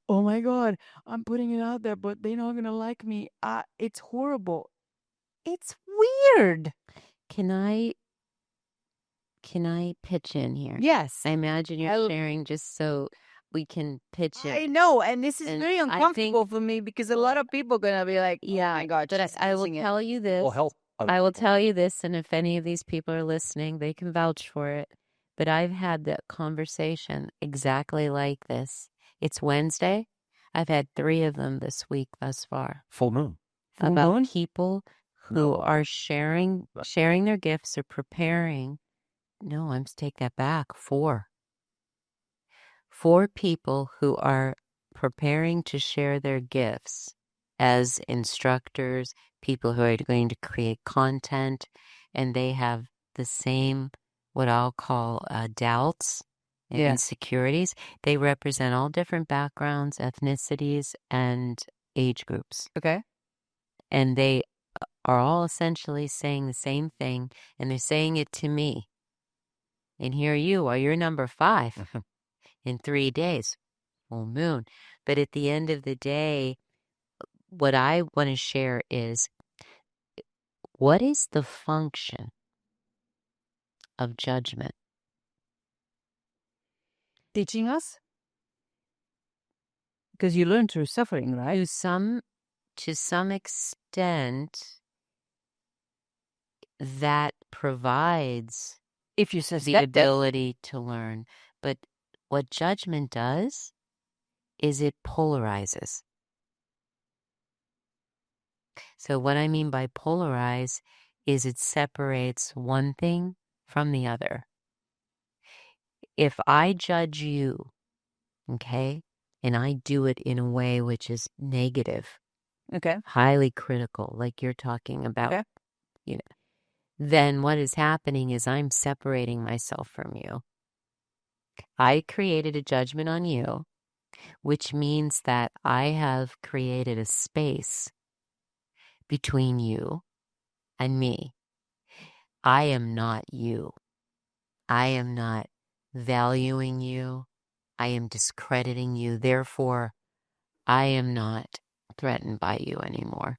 [SPEAKER 2] oh my God, I'm putting it out there, but they're not gonna like me. It's horrible. It's weird.
[SPEAKER 3] Can I pitch in here?
[SPEAKER 2] Yes.
[SPEAKER 3] I imagine you're sharing just so we can pitch
[SPEAKER 2] I
[SPEAKER 3] it.
[SPEAKER 2] know, and this is
[SPEAKER 3] And
[SPEAKER 2] very
[SPEAKER 3] I
[SPEAKER 2] uncomfortable
[SPEAKER 3] think-
[SPEAKER 2] for me because a lot of people are gonna be like,
[SPEAKER 3] Yeah,
[SPEAKER 2] oh my God,
[SPEAKER 3] but
[SPEAKER 2] she's
[SPEAKER 3] I will
[SPEAKER 2] using it.
[SPEAKER 3] tell you this.
[SPEAKER 1] Well, health.
[SPEAKER 3] I will tell you this, and if any of these people are listening, they can vouch for it. But I've had that conversation exactly like this. It's Wednesday. I've had 3 of them this week thus far
[SPEAKER 1] Full moon.
[SPEAKER 3] about
[SPEAKER 2] moon?
[SPEAKER 3] people who are sharing their gifts or preparing. No, I'm take that back. 4 people who are preparing to share their gifts as instructors, people who are going to create content, and they have the same, what I'll call doubts and insecurities. They represent all different backgrounds, ethnicities, and age groups.
[SPEAKER 2] Okay.
[SPEAKER 3] And they are all essentially saying the same thing, and they're saying it to me. And here you are, you're number 5 in 3 days, full moon. But at the end of the day, what I want to share is, what is the function of judgment?
[SPEAKER 2] Teaching us? Because you learn through suffering, right?
[SPEAKER 3] To some extent, that provides
[SPEAKER 2] If you
[SPEAKER 3] the
[SPEAKER 2] suspect it.
[SPEAKER 3] ability to learn. But what judgment does is it polarizes. So what I mean by polarize is it separates one thing from the other. If I judge you, okay, and I do it in a way which is negative,
[SPEAKER 2] Okay.
[SPEAKER 3] highly critical, like you're talking about,
[SPEAKER 2] Okay.
[SPEAKER 3] you know, then what is happening is I'm separating myself from you. I created a judgment on you, which means that I have created a space between you and me. I am not you. I am not valuing you. I am discrediting you. Therefore, I am not threatened by you anymore.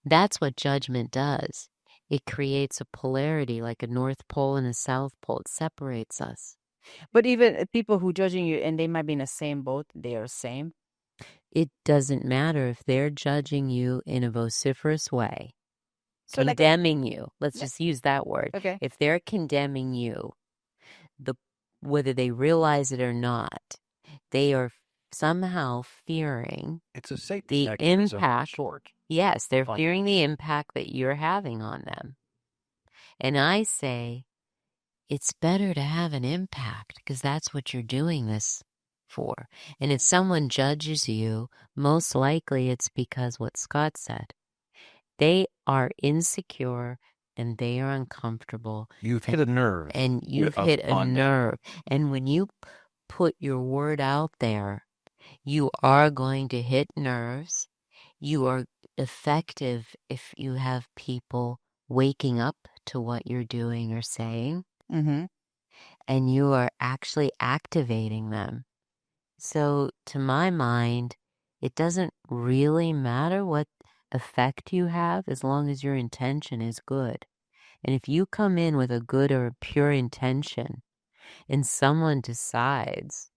[SPEAKER 3] That's what judgment does. It creates a polarity, like a North Pole and a South Pole. It separates us.
[SPEAKER 2] But even people who judging you and they might be in the same boat, they are same.
[SPEAKER 3] It doesn't matter if they're judging you in a vociferous way,
[SPEAKER 2] So like
[SPEAKER 3] condemning you. Let's just use that word.
[SPEAKER 2] Okay.
[SPEAKER 3] If they're condemning you, whether they realize it or not, they are somehow fearing
[SPEAKER 1] It's a safety
[SPEAKER 3] the
[SPEAKER 1] mechanism of
[SPEAKER 3] impact.
[SPEAKER 1] sort.
[SPEAKER 3] Yes, they're
[SPEAKER 1] Fine.
[SPEAKER 3] fearing the impact that you're having on them. And I say, it's better to have an impact because that's what you're doing this for. And if someone judges you, most likely it's because what Scott said. They are insecure and they are uncomfortable.
[SPEAKER 1] You've hit a nerve.
[SPEAKER 3] And you've hit a nerve. And when you put your word out there, you are going to hit nerves. You are effective if you have people waking up to what you're doing or saying.
[SPEAKER 2] Mm-hmm.
[SPEAKER 3] And you are actually activating them. So to my mind, it doesn't really matter what effect you have as long as your intention is good. And if you come in with a good or a pure intention and someone decides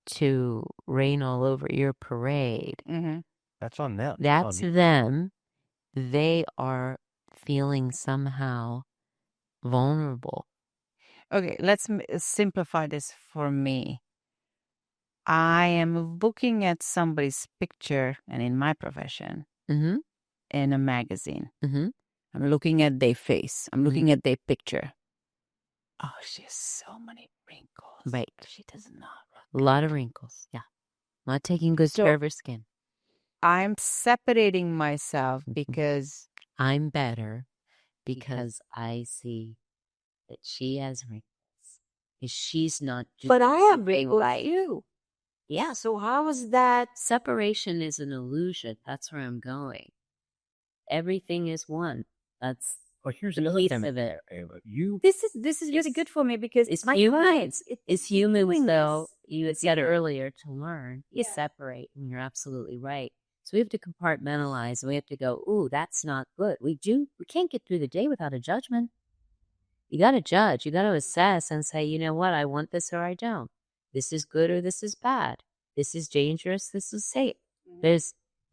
[SPEAKER 3] to rain all over your parade,
[SPEAKER 2] Mm-hmm.
[SPEAKER 1] That's on them.
[SPEAKER 3] that's them. They are feeling somehow vulnerable.
[SPEAKER 2] Okay, let's simplify this for me. I am looking at somebody's picture, and in my profession,
[SPEAKER 3] Mm-hmm.
[SPEAKER 2] in a magazine.
[SPEAKER 3] Mm-hmm.
[SPEAKER 2] I'm looking at their face. I'm looking at their picture. Oh, she has so many wrinkles.
[SPEAKER 3] Right.
[SPEAKER 2] She does not.
[SPEAKER 3] A lot of wrinkles. Yeah. Not taking good care of her skin.
[SPEAKER 2] I'm separating myself because
[SPEAKER 3] I'm better because I see that she has wrinkles. She's not.
[SPEAKER 4] But I have wrinkles like you.
[SPEAKER 3] Yeah, so how is that? Separation is an illusion. That's where I'm going. Everything is one. That's
[SPEAKER 1] Well, here's
[SPEAKER 3] the
[SPEAKER 1] another
[SPEAKER 3] piece
[SPEAKER 1] thing.
[SPEAKER 3] of it.
[SPEAKER 1] You
[SPEAKER 4] This is really good for me because
[SPEAKER 3] It's
[SPEAKER 4] my
[SPEAKER 3] human.
[SPEAKER 4] clients.
[SPEAKER 3] It's human,
[SPEAKER 4] doing
[SPEAKER 3] though.
[SPEAKER 4] this.
[SPEAKER 3] You had said earlier to learn is separate, and you're absolutely right. So we have to compartmentalize, and we have to go, ooh, that's not good. We can't get through the day without a judgment. You got to judge. You got to assess and say, you know what, I want this or I don't. This is good or this is bad. This is dangerous. This is safe.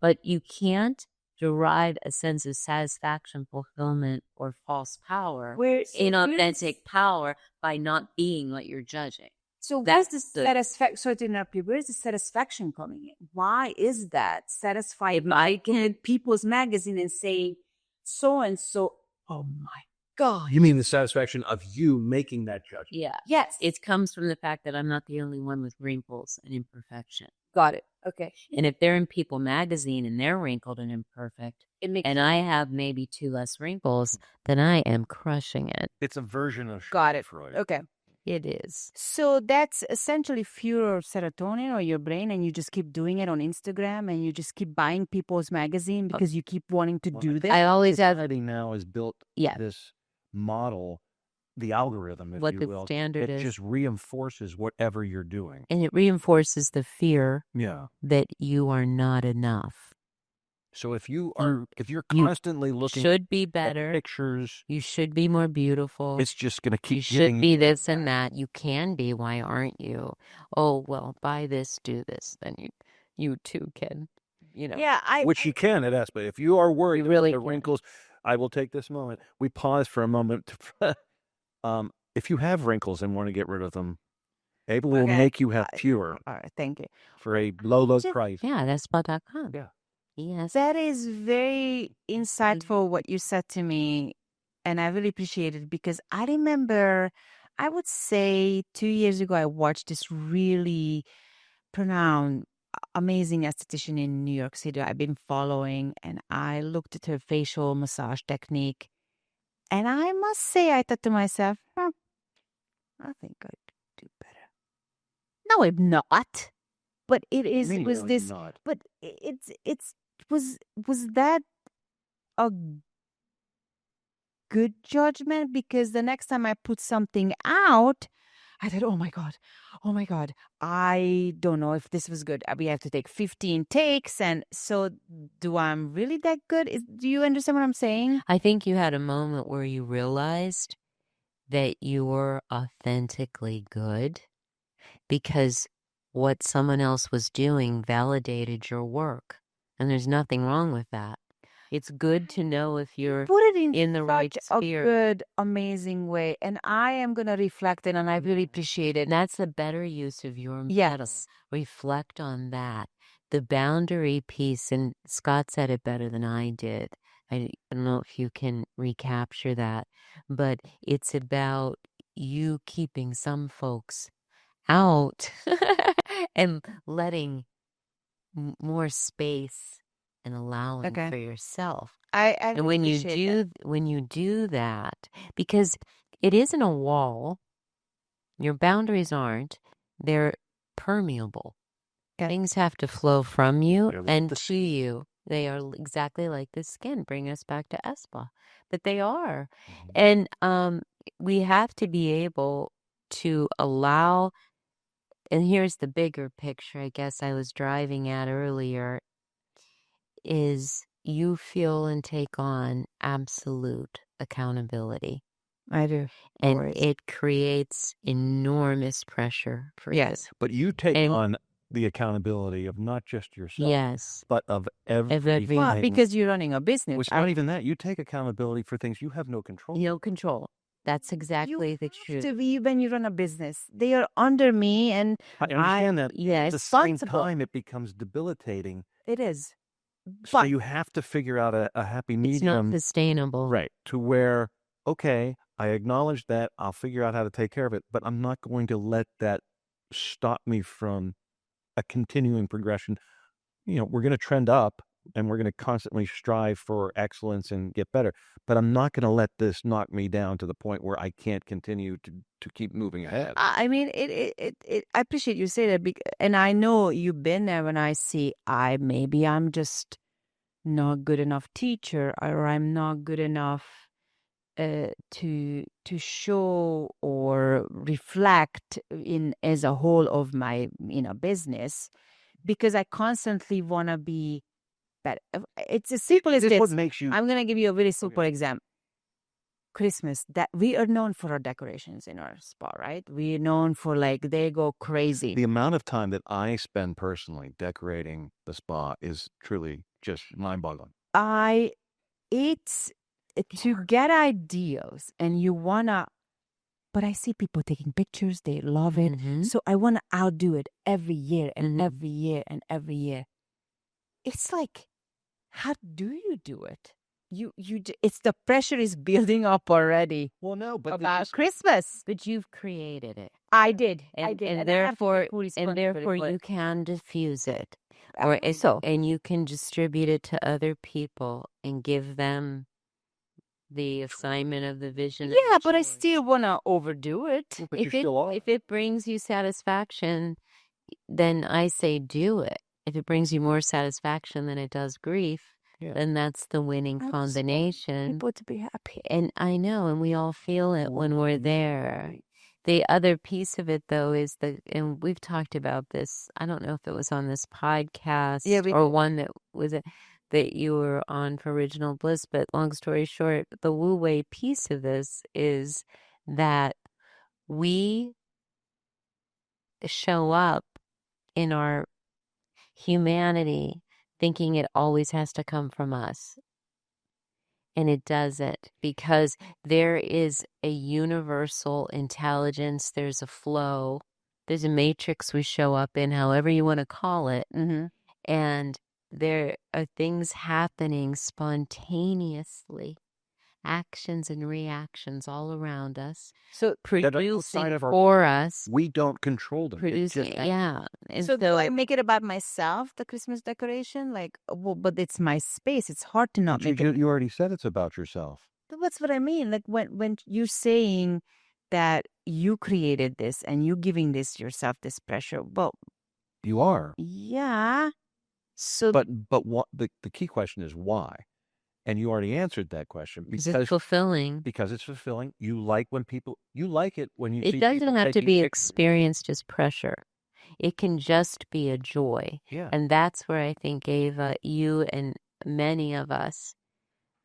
[SPEAKER 3] But you can't derive a sense of satisfaction, fulfillment, or false power, inauthentic power, by not being what you're judging.
[SPEAKER 4] So where's the satisfaction? Sorry to interrupt you. Where's the satisfaction coming in? Why is that satisfied? I can People's Magazine and say so and so. Oh my God!
[SPEAKER 1] mean the satisfaction of you making that judgment?
[SPEAKER 3] Yeah.
[SPEAKER 4] Yes,
[SPEAKER 3] It comes from the fact that I'm not the only one with wrinkles and imperfection.
[SPEAKER 4] got it. Okay,
[SPEAKER 3] And if they're in People magazine and they're wrinkled and imperfect,
[SPEAKER 4] it makes
[SPEAKER 3] and I have maybe 2 less wrinkles, then I am crushing it.
[SPEAKER 1] It's a version of
[SPEAKER 2] got it.
[SPEAKER 1] Freud.
[SPEAKER 2] Okay.
[SPEAKER 3] It is.
[SPEAKER 2] So that's essentially fuel serotonin or your brain, and you just keep doing it on Instagram, and you just keep buying People's Magazine because you keep wanting to do this.
[SPEAKER 3] I always have
[SPEAKER 1] Society now has built this model, the algorithm, if
[SPEAKER 3] what
[SPEAKER 1] you
[SPEAKER 3] the
[SPEAKER 1] will.
[SPEAKER 3] standard
[SPEAKER 1] It
[SPEAKER 3] is.
[SPEAKER 1] just reinforces whatever you're doing.
[SPEAKER 3] And it reinforces the fear
[SPEAKER 1] Yeah.
[SPEAKER 3] that you are not enough.
[SPEAKER 1] So if you're
[SPEAKER 3] you
[SPEAKER 1] constantly looking
[SPEAKER 3] Should be
[SPEAKER 1] at
[SPEAKER 3] better.
[SPEAKER 1] pictures,
[SPEAKER 3] You should be more beautiful.
[SPEAKER 1] it's just going to
[SPEAKER 3] You
[SPEAKER 1] keep
[SPEAKER 3] should
[SPEAKER 1] getting.
[SPEAKER 3] be this and that. You can be. Why aren't you? Oh, well, buy this, do this. Then you too can,
[SPEAKER 2] Yeah,
[SPEAKER 1] Which you can at EsSpa. If you are worried
[SPEAKER 3] really
[SPEAKER 1] about the
[SPEAKER 3] can.
[SPEAKER 1] wrinkles, I will take this moment. We pause for a moment. If you have wrinkles and want to get rid of them, Abel will
[SPEAKER 2] Okay.
[SPEAKER 1] make you have fewer
[SPEAKER 2] All right, thank you.
[SPEAKER 1] for a low
[SPEAKER 4] Just-
[SPEAKER 1] price.
[SPEAKER 3] Yeah, that's EsSpa.com.
[SPEAKER 1] Yeah.
[SPEAKER 3] Yes.
[SPEAKER 2] That is very insightful what you said to me. And I really appreciate it because I remember, I would say 2 years ago, I watched this really pronounced, amazing esthetician in New York City I've been following. And I looked at her facial massage technique. And I must say, I thought to myself, I think I could do better. No, I'm not. But it is was this.
[SPEAKER 1] Not.
[SPEAKER 2] But it's was that a good judgment? Because the next time I put something out, I thought, oh my god, I don't know if this was good. We have to take 15 takes, and so do I'm really that good? Do you understand what I'm saying?
[SPEAKER 3] I think you had a moment where you realized that you were authentically good because what someone else was doing validated your work. And there's nothing wrong with that. It's good to know if you're
[SPEAKER 2] Put it
[SPEAKER 3] in the right
[SPEAKER 2] such a
[SPEAKER 3] sphere.
[SPEAKER 2] good, amazing way, and I am gonna reflect it, and I really appreciate it.
[SPEAKER 3] That's a better use of your metal.
[SPEAKER 2] Yes.
[SPEAKER 3] Reflect on that. The boundary piece, and Scott said it better than I did. I don't know if you can recapture that, but it's about you keeping some folks out and letting more space and allowing
[SPEAKER 2] Okay.
[SPEAKER 3] for yourself.
[SPEAKER 2] I
[SPEAKER 3] And when you do that, because it isn't a wall, your boundaries aren't, they're permeable.
[SPEAKER 2] Okay.
[SPEAKER 3] Things have to flow from you
[SPEAKER 1] They're like
[SPEAKER 3] and
[SPEAKER 1] the
[SPEAKER 3] to you. They are exactly like the skin. Bring us back to EsSpa. But they are. And we have to be able to allow, and here's the bigger picture, I guess I was driving at earlier, is you feel and take on absolute accountability.
[SPEAKER 2] I do.
[SPEAKER 3] And
[SPEAKER 2] Always.
[SPEAKER 3] it creates enormous pressure for
[SPEAKER 2] Yes.
[SPEAKER 1] But you take
[SPEAKER 3] And-
[SPEAKER 1] on the accountability of not just
[SPEAKER 3] you.
[SPEAKER 1] yourself,
[SPEAKER 3] Yes.
[SPEAKER 1] but of everything.
[SPEAKER 3] everything.
[SPEAKER 2] Well, because you're running a business.
[SPEAKER 1] Well, it's not even that. You take accountability for things you have no control.
[SPEAKER 3] No control. That's
[SPEAKER 2] You
[SPEAKER 3] exactly the
[SPEAKER 2] have
[SPEAKER 3] truth.
[SPEAKER 2] to be when you run a business. They are under me, and
[SPEAKER 1] I understand that.
[SPEAKER 3] Yeah,
[SPEAKER 1] At the same
[SPEAKER 2] responsible.
[SPEAKER 1] time, it becomes debilitating.
[SPEAKER 2] it is.
[SPEAKER 1] So
[SPEAKER 2] But
[SPEAKER 1] you have to figure out a happy
[SPEAKER 3] It's not
[SPEAKER 1] medium,
[SPEAKER 3] sustainable.
[SPEAKER 1] right? To where, okay, I acknowledge that. I'll figure out how to take care of it, but I'm not going to let that stop me from a continuing progression. We're going to trend up, and we're going to constantly strive for excellence and get better. But I'm not going to let this knock me down to the point where I can't continue to keep moving ahead.
[SPEAKER 2] I mean, I appreciate you say that, and I know you've been there. When I see, maybe I'm just not good enough teacher, or I'm not good enough to show or reflect in as a whole of my business, because I constantly want to be better. It's as simple as
[SPEAKER 1] This
[SPEAKER 2] this.
[SPEAKER 1] is what makes you.
[SPEAKER 2] I'm gonna give you a very simple
[SPEAKER 1] Okay.
[SPEAKER 2] example. Christmas, that we are known for our decorations in our spa, right? We're known for they go crazy.
[SPEAKER 1] The amount of time that I spend personally decorating the spa is truly just mind-boggling.
[SPEAKER 2] It's to get ideas, and you wanna, but I see people taking pictures, they love it.
[SPEAKER 3] Mhm.
[SPEAKER 2] So I wanna outdo it every year and
[SPEAKER 3] Mhm.
[SPEAKER 2] every year and every year. It's like, how do you do it? It's the pressure is building up already
[SPEAKER 1] Well, no, but
[SPEAKER 2] about Christmas.
[SPEAKER 3] But you've created it.
[SPEAKER 2] I did.
[SPEAKER 3] And,
[SPEAKER 2] I did.
[SPEAKER 3] and
[SPEAKER 2] I have to
[SPEAKER 3] therefore,
[SPEAKER 2] take full
[SPEAKER 3] and
[SPEAKER 2] responsibility
[SPEAKER 3] therefore
[SPEAKER 2] for it.
[SPEAKER 3] you can diffuse it.
[SPEAKER 2] So
[SPEAKER 3] And you can distribute it to other people and give them the assignment of the vision. of
[SPEAKER 2] yeah,
[SPEAKER 3] the
[SPEAKER 2] but I
[SPEAKER 3] choice.
[SPEAKER 2] still want to overdo it.
[SPEAKER 1] Well, but you still are.
[SPEAKER 3] If it brings you satisfaction, then I say do it. If it brings you more satisfaction than it does grief,
[SPEAKER 1] Yeah.
[SPEAKER 3] then that's the winning
[SPEAKER 2] I just want
[SPEAKER 3] combination.
[SPEAKER 2] people to be happy.
[SPEAKER 3] And I know, and we all feel it when we're there. The other piece of it, though, is and we've talked about this. I don't know if it was on this podcast or one that was that you were on for Original Bliss, but long story short, the Wu Wei piece of this is that we show up in our humanity thinking it always has to come from us. And it doesn't, because there is a universal intelligence, there's a flow, there's a matrix we show up in, however you want to call it.
[SPEAKER 2] Mm-hmm.
[SPEAKER 3] And there are things happening spontaneously, actions and reactions all around us,
[SPEAKER 2] So
[SPEAKER 3] producing for us.
[SPEAKER 1] We don't control them.
[SPEAKER 3] Yeah. And
[SPEAKER 2] so do I make it about myself, the Christmas decoration? Like, well, but it's my space. It's hard to not make it.
[SPEAKER 1] You already said it's about yourself.
[SPEAKER 2] That's what I mean. Like when you're saying that you created this and you giving this yourself this pressure. Well,
[SPEAKER 1] You are.
[SPEAKER 2] yeah. So
[SPEAKER 1] But what the key question is why? And you already answered that question
[SPEAKER 3] Because it's fulfilling.
[SPEAKER 1] because it's fulfilling. You like it when you see
[SPEAKER 3] It doesn't
[SPEAKER 1] people
[SPEAKER 3] have to
[SPEAKER 1] taking
[SPEAKER 3] be
[SPEAKER 1] pictures.
[SPEAKER 3] experienced as pressure. It can just be a joy.
[SPEAKER 1] Yeah.
[SPEAKER 3] And that's where I think, Ava, you and many of us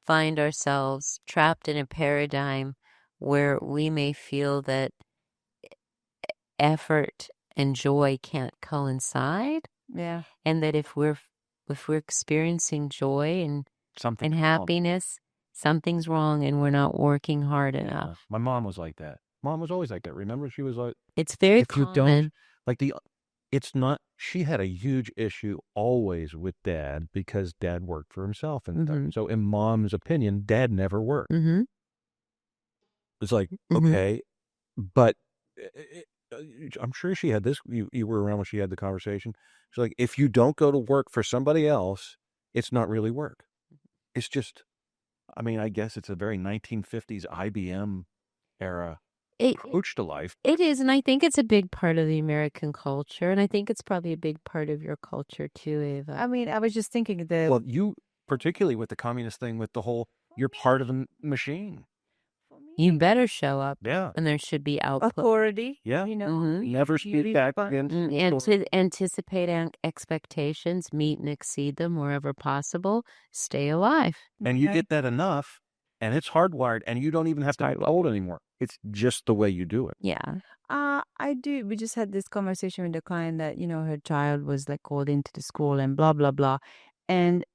[SPEAKER 3] find ourselves trapped in a paradigm where we may feel that effort and joy can't coincide.
[SPEAKER 2] yeah.
[SPEAKER 3] And that if we're experiencing joy and
[SPEAKER 1] Something
[SPEAKER 3] happiness, something's wrong and we're not working hard enough.
[SPEAKER 1] My mom was like that. Mom was always like that. Remember, she was like,
[SPEAKER 3] It's very
[SPEAKER 1] if
[SPEAKER 3] common.
[SPEAKER 1] you don't like it's not. She had a huge issue always with Dad because Dad worked for himself and stuff. So in Mom's opinion, Dad never worked.
[SPEAKER 3] Mm-hmm.
[SPEAKER 1] It's like, okay, but I'm sure she had this. You were around when she had the conversation. She's like, if you don't go to work for somebody else, it's not really work. It's just, I mean, I guess it's a very 1950s IBM era approach to life.
[SPEAKER 3] It is, and I think it's a big part of the American culture, and I think it's probably a big part of your culture too, Ava.
[SPEAKER 2] I mean, I was just thinking that.
[SPEAKER 1] Well, you, particularly with the communist thing, with the whole, you're part of the machine.
[SPEAKER 3] You better show up.
[SPEAKER 1] Yeah.
[SPEAKER 3] And there should be output.
[SPEAKER 2] Authority.
[SPEAKER 1] Yeah.
[SPEAKER 2] You know,
[SPEAKER 1] Never speak back against.
[SPEAKER 3] And to anticipate expectations, meet and exceed them wherever possible, stay alive.
[SPEAKER 1] And you get that enough, and it's hardwired, and you don't even have to be old anymore. It's just the way you do it.
[SPEAKER 3] Yeah.
[SPEAKER 2] I do. We just had this conversation with the client that, you know, her child was like called into the school and blah, blah, blah. And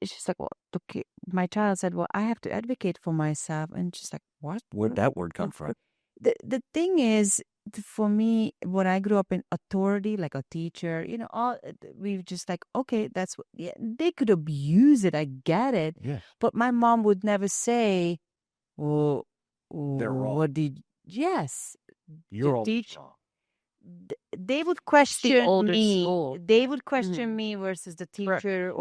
[SPEAKER 2] she's like, well, okay. My child said, well, I have to advocate for myself. And she's like, what?
[SPEAKER 1] Where'd that word come from?
[SPEAKER 2] The thing is, for me, when I grew up in authority, like a teacher, you know, we just like, okay, that's what, yeah, they could abuse it. I get it.
[SPEAKER 1] Yeah.
[SPEAKER 2] But my mom would never say, well,
[SPEAKER 1] they're wrong.
[SPEAKER 2] What did, yes.
[SPEAKER 1] You're all
[SPEAKER 2] wrong. They would question me.
[SPEAKER 3] School.
[SPEAKER 2] They would question me versus the teacher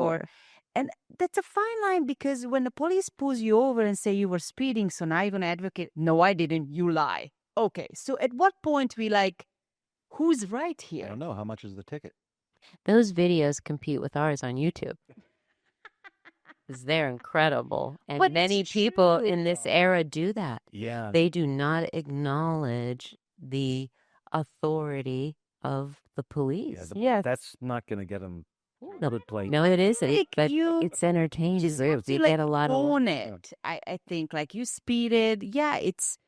[SPEAKER 2] and that's a fine line because when the police pulls you over and say you were speeding, so now you're going to advocate, no, I didn't, you lie. Okay, so at what point we like, who's right here?
[SPEAKER 1] I don't know. How much is the ticket?
[SPEAKER 3] Those videos compete with ours on YouTube. Because they're incredible. And
[SPEAKER 2] But
[SPEAKER 3] many
[SPEAKER 2] it's
[SPEAKER 3] people
[SPEAKER 2] true,
[SPEAKER 3] in this era do that.
[SPEAKER 1] Yeah.
[SPEAKER 3] They do not acknowledge the authority of the police.
[SPEAKER 2] Yes.
[SPEAKER 1] That's not going to get them another plate.
[SPEAKER 3] No, it isn't.
[SPEAKER 2] Like
[SPEAKER 3] But
[SPEAKER 2] you
[SPEAKER 3] it's entertaining.
[SPEAKER 2] just
[SPEAKER 3] You
[SPEAKER 2] have to,
[SPEAKER 3] get a lot of
[SPEAKER 2] own it. I think like you speeded. Yeah, it's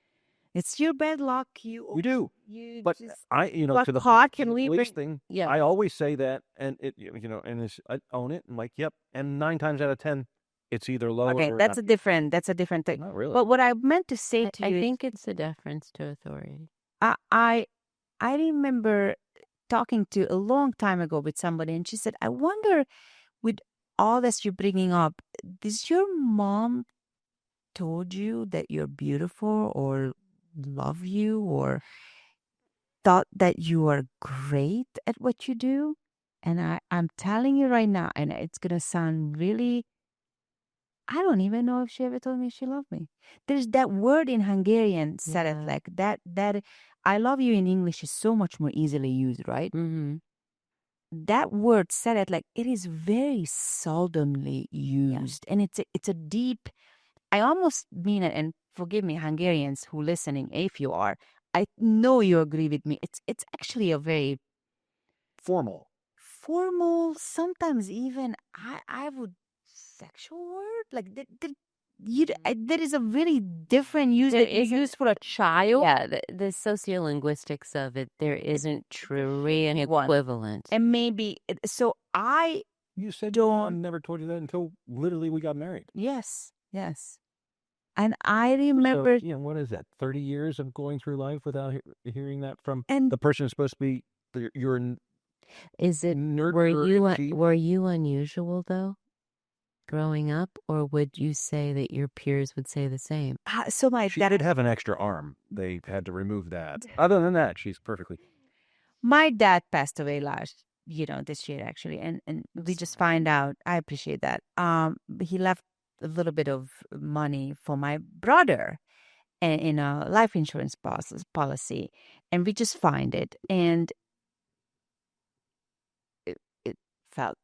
[SPEAKER 2] your bad luck.
[SPEAKER 1] You do.
[SPEAKER 2] You
[SPEAKER 1] But
[SPEAKER 2] just
[SPEAKER 1] to the
[SPEAKER 2] caught.
[SPEAKER 1] Can we police thing,
[SPEAKER 3] Yeah.
[SPEAKER 1] I always say that, and it, and I own it. I'm like, yep. And 9 times out of 10, it's either lower.
[SPEAKER 2] Okay,
[SPEAKER 1] or
[SPEAKER 2] that's
[SPEAKER 1] not.
[SPEAKER 2] a different thing.
[SPEAKER 1] Not really.
[SPEAKER 2] But what I meant to say to
[SPEAKER 3] I
[SPEAKER 2] you,
[SPEAKER 3] think it's a deference to authority.
[SPEAKER 2] I remember talking to a long time ago with somebody, and she said, I wonder, with all this you're bringing up, does your mom told you that you're beautiful or love you or thought that you are great at what you do? And I'm telling you right now, and it's going to sound really, I don't even know if she ever told me she loved me. There's that word in Hungarian, szeretlek, that I love you in English is so much more easily used, right?
[SPEAKER 3] Mm-hmm.
[SPEAKER 2] That word szeretlek, it is very seldomly used. And it's a deep, I almost mean it, and forgive me, Hungarians who listening, if you are, I know you agree with me. It's actually a very
[SPEAKER 1] formal,
[SPEAKER 2] sometimes even I would sexual word like there is a very different use that is used for a child.
[SPEAKER 3] Yeah, the sociolinguistics of it, there isn't truly an equivalent.
[SPEAKER 2] And maybe so.
[SPEAKER 1] You said
[SPEAKER 2] don't.
[SPEAKER 1] I never told you that until literally we got married.
[SPEAKER 2] Yes. And I remember.
[SPEAKER 1] So, what is that? 30 years of going through life without hearing that from
[SPEAKER 2] and
[SPEAKER 1] the person who's supposed to be your
[SPEAKER 3] Is it
[SPEAKER 1] Nurture.
[SPEAKER 3] were you unusual though, growing up, or would you say that your peers would say the same?
[SPEAKER 2] So my
[SPEAKER 1] She
[SPEAKER 2] dad,
[SPEAKER 1] did have an extra arm. They had to remove that. Other than that, she's perfectly.
[SPEAKER 2] my dad passed away this year actually, and we just find out. I appreciate that. He left a little bit of money for my brother, and in a life insurance policy, and we just find it, and it felt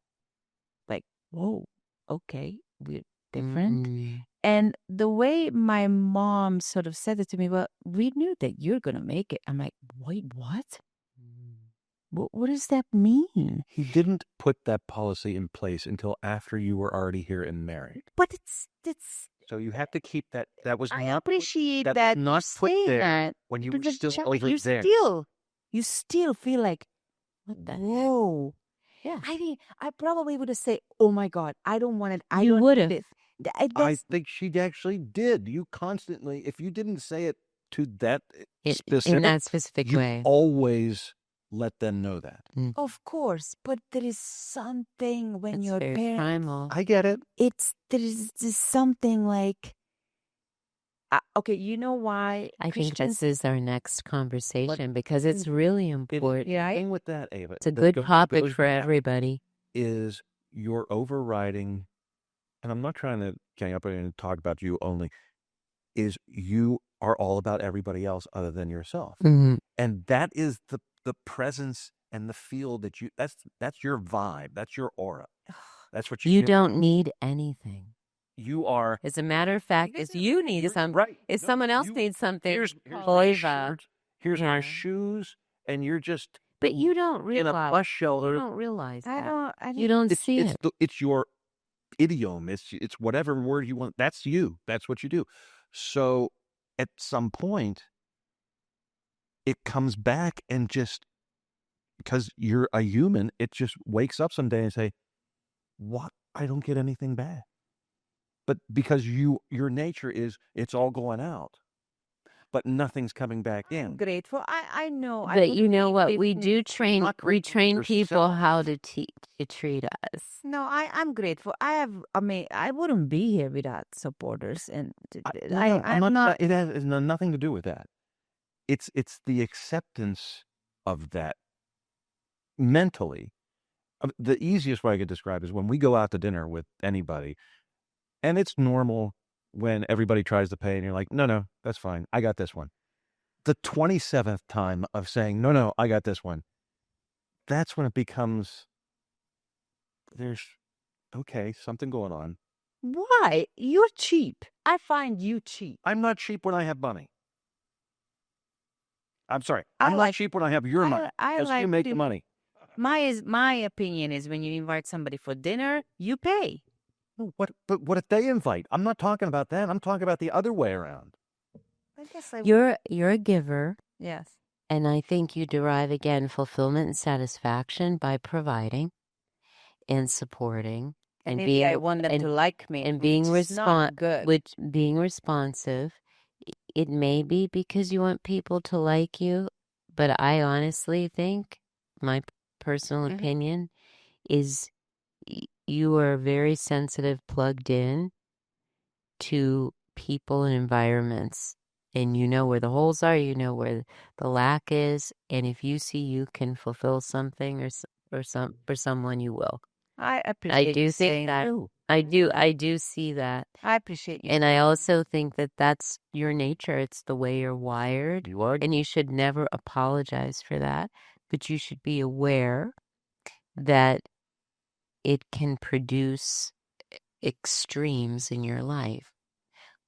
[SPEAKER 2] like, whoa, okay, we're different.
[SPEAKER 3] Mm.
[SPEAKER 2] And the way my mom sort of said it to me, well, we knew that you're gonna make it. I'm like, wait, what? What does that mean?
[SPEAKER 1] He didn't put that policy in place until after you were already here and married.
[SPEAKER 2] But it's.
[SPEAKER 1] So you have to keep that. That was
[SPEAKER 2] I
[SPEAKER 1] not
[SPEAKER 2] appreciate
[SPEAKER 1] that
[SPEAKER 2] that
[SPEAKER 1] was not
[SPEAKER 2] you
[SPEAKER 1] put
[SPEAKER 2] say
[SPEAKER 1] there
[SPEAKER 2] that,
[SPEAKER 1] when you
[SPEAKER 2] but
[SPEAKER 1] were
[SPEAKER 2] the
[SPEAKER 1] still
[SPEAKER 2] child-
[SPEAKER 1] over there.
[SPEAKER 2] you still feel like,
[SPEAKER 3] What the heck?
[SPEAKER 2] whoa.
[SPEAKER 3] Yeah.
[SPEAKER 2] I probably would have said, oh my God, I don't want it. I
[SPEAKER 3] You
[SPEAKER 2] don't
[SPEAKER 3] would've.
[SPEAKER 2] need it.
[SPEAKER 1] I
[SPEAKER 2] That's,
[SPEAKER 1] think she actually did. You constantly, if you didn't say it to that
[SPEAKER 3] In
[SPEAKER 1] specific,
[SPEAKER 3] that specific
[SPEAKER 1] you
[SPEAKER 3] way.
[SPEAKER 1] always let them know that.
[SPEAKER 2] of course, but there is something when
[SPEAKER 3] It's
[SPEAKER 2] your
[SPEAKER 3] very
[SPEAKER 2] parents.
[SPEAKER 3] primal.
[SPEAKER 1] I get it.
[SPEAKER 2] There is just something like, okay, you know why
[SPEAKER 3] I think
[SPEAKER 2] Christians.
[SPEAKER 3] this is our next conversation because it's really important.
[SPEAKER 2] Yeah,
[SPEAKER 1] The thing with that, Ava,
[SPEAKER 3] It's a
[SPEAKER 1] that
[SPEAKER 3] good
[SPEAKER 1] goes
[SPEAKER 3] topic for
[SPEAKER 1] back
[SPEAKER 3] everybody.
[SPEAKER 1] is you're overriding, and I'm not trying to gang up and talk about you only, is you are all about everybody else other than yourself.
[SPEAKER 3] Mhm.
[SPEAKER 1] And that is the presence and the feel that that's your vibe. That's your aura. That's what
[SPEAKER 3] You don't need anything.
[SPEAKER 1] You are.
[SPEAKER 3] As a matter of fact, if you need something,
[SPEAKER 1] Right.
[SPEAKER 3] if
[SPEAKER 1] No,
[SPEAKER 3] someone else
[SPEAKER 1] you-
[SPEAKER 3] needs something,
[SPEAKER 1] Here's
[SPEAKER 3] call
[SPEAKER 1] my
[SPEAKER 3] Eva.
[SPEAKER 1] shirt, here's
[SPEAKER 3] Yeah.
[SPEAKER 1] my shoes, and you're just
[SPEAKER 3] But you don't
[SPEAKER 1] in a
[SPEAKER 3] realize.
[SPEAKER 1] bus
[SPEAKER 3] You
[SPEAKER 1] shelter.
[SPEAKER 3] don't realize
[SPEAKER 2] I
[SPEAKER 3] that.
[SPEAKER 2] don't.
[SPEAKER 3] You don't see it.
[SPEAKER 1] It's your idiom. It's whatever word you want. That's you. That's what you do. So at some point, it comes back and just because you're a human, it just wakes up someday and say, "What? I don't get anything back." But because your nature is, it's all going out, but nothing's coming back
[SPEAKER 2] I'm
[SPEAKER 1] in.
[SPEAKER 2] grateful. I know.
[SPEAKER 3] But you know what?
[SPEAKER 2] believe
[SPEAKER 3] We
[SPEAKER 2] in-
[SPEAKER 3] do train.
[SPEAKER 1] Not
[SPEAKER 3] We
[SPEAKER 1] grateful
[SPEAKER 3] train
[SPEAKER 1] for
[SPEAKER 3] people
[SPEAKER 1] yourself.
[SPEAKER 3] how to treat us.
[SPEAKER 2] No, I'm grateful. I mean, I wouldn't be here without supporters, and
[SPEAKER 1] I'm
[SPEAKER 2] I'm not.
[SPEAKER 1] It has nothing to do with that. It's the acceptance of that mentally. The easiest way I could describe is when we go out to dinner with anybody, and it's normal when everybody tries to pay, and you're like, no, that's fine. I got this one. The 27th time of saying, no, I got this one. That's when it becomes, there's, okay, something going on.
[SPEAKER 2] Why? You're cheap. I find you cheap.
[SPEAKER 1] I'm not cheap when I have money. I'm sorry.
[SPEAKER 2] I
[SPEAKER 1] I'm not
[SPEAKER 2] like-
[SPEAKER 1] cheap when I have your money.
[SPEAKER 2] I
[SPEAKER 1] Because
[SPEAKER 2] like
[SPEAKER 1] you make the
[SPEAKER 2] to-
[SPEAKER 1] money.
[SPEAKER 2] My opinion is when you invite somebody for dinner, you pay.
[SPEAKER 1] But what if they invite? I'm not talking about that. I'm talking about the other way around.
[SPEAKER 2] I guess
[SPEAKER 3] You're a giver,
[SPEAKER 2] yes.
[SPEAKER 3] and I think you derive again fulfillment and satisfaction by providing and supporting and
[SPEAKER 2] Maybe
[SPEAKER 3] being
[SPEAKER 2] I want them to like me
[SPEAKER 3] and being
[SPEAKER 2] which is not good.
[SPEAKER 3] being responsive. It may be because you want people to like you, but I honestly think my personal
[SPEAKER 2] Mhm.
[SPEAKER 3] opinion is you are very sensitive, plugged in to people and environments, and you know where the holes are, you know where the lack is, and if you see you can fulfill something or for someone, you will.
[SPEAKER 2] I appreciate
[SPEAKER 3] I do
[SPEAKER 2] you
[SPEAKER 3] think
[SPEAKER 2] saying
[SPEAKER 3] that.
[SPEAKER 1] No.
[SPEAKER 3] I do see that.
[SPEAKER 2] I appreciate you.
[SPEAKER 3] And I also think that that's your nature. It's the way you're wired.
[SPEAKER 1] You are.
[SPEAKER 3] And you should never apologize for that. But you should be aware that it can produce extremes in your life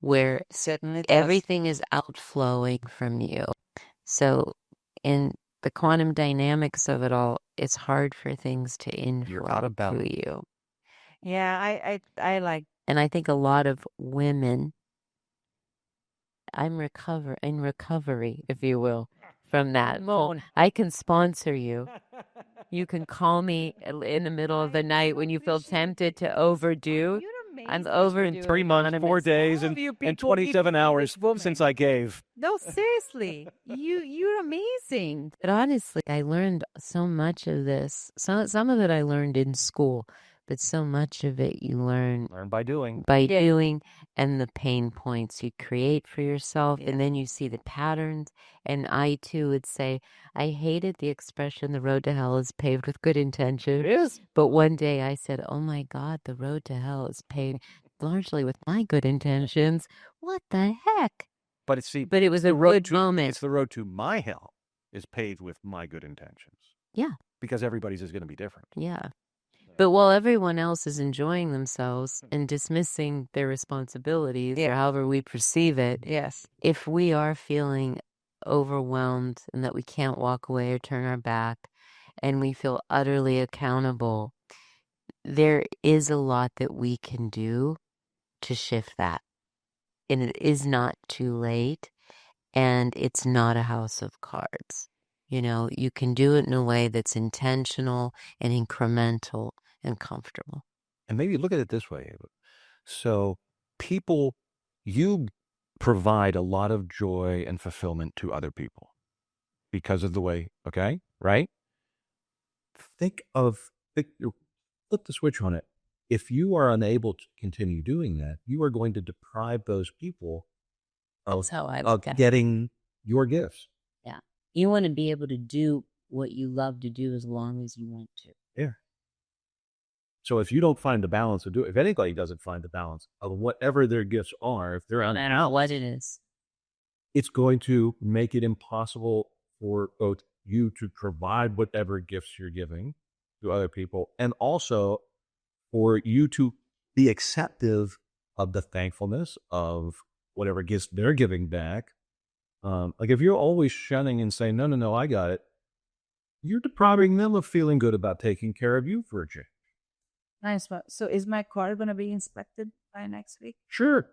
[SPEAKER 3] where
[SPEAKER 2] Certainly does.
[SPEAKER 3] everything is outflowing from you. So in the quantum dynamics of it all, it's hard for things to inflow
[SPEAKER 1] out of balance.
[SPEAKER 3] to you.
[SPEAKER 2] Yeah, I like.
[SPEAKER 3] And I think a lot of women, in recovery, if you will, from that.
[SPEAKER 2] Moan.
[SPEAKER 3] I can sponsor you. You can call me in the middle of the night when you feel tempted to overdo.
[SPEAKER 2] You're
[SPEAKER 3] I'm over
[SPEAKER 1] in 3 months, 4 days, and 27 hours since I gave.
[SPEAKER 2] No, seriously, you're amazing.
[SPEAKER 3] But honestly, I learned so much of this. Some of it I learned in school, but so much of it you learn
[SPEAKER 1] Learn by doing.
[SPEAKER 3] doing, and the pain points you create for yourself, and then you see the patterns. And I too would say I hated the expression "the road to hell is paved with good intentions."
[SPEAKER 1] It is.
[SPEAKER 3] But one day I said, "Oh my God, the road to hell is paved largely with my good intentions. What the heck?"
[SPEAKER 1] But
[SPEAKER 3] But it was a good moment.
[SPEAKER 1] It's the road to my hell is paved with my good intentions.
[SPEAKER 3] Yeah.
[SPEAKER 1] Because everybody's is going to be different.
[SPEAKER 3] Yeah. But while everyone else is enjoying themselves and dismissing their responsibilities, or however we perceive it,
[SPEAKER 2] Yes.
[SPEAKER 3] if we are feeling overwhelmed and that we can't walk away or turn our back, and we feel utterly accountable, there is a lot that we can do to shift that. And it is not too late, and it's not a house of cards. You know, you can do it in a way that's intentional and incremental and comfortable.
[SPEAKER 1] And maybe look at it this way, Ava. So you provide a lot of joy and fulfillment to other people because of the way, okay? Right? Flip the switch on it. If you are unable to continue doing that, you are going to deprive those people
[SPEAKER 3] That's how I
[SPEAKER 1] of
[SPEAKER 3] look at it.
[SPEAKER 1] getting your gifts.
[SPEAKER 3] Yeah. You want to be able to do what you love to do as long as you want to.
[SPEAKER 1] Yeah. So if you don't find the balance to do it, if anybody doesn't find the balance of whatever their gifts are, if they're
[SPEAKER 3] No matter what it is.
[SPEAKER 1] it's going to make it impossible for both you to provide whatever gifts you're giving to other people, and also for you to be acceptive of the thankfulness of whatever gifts they're giving back. Like if you're always shunning and saying, no, I got it, you're depriving them of feeling good about taking care of you for a change.
[SPEAKER 4] Nice. So is my car going to be inspected by next week?
[SPEAKER 1] Sure.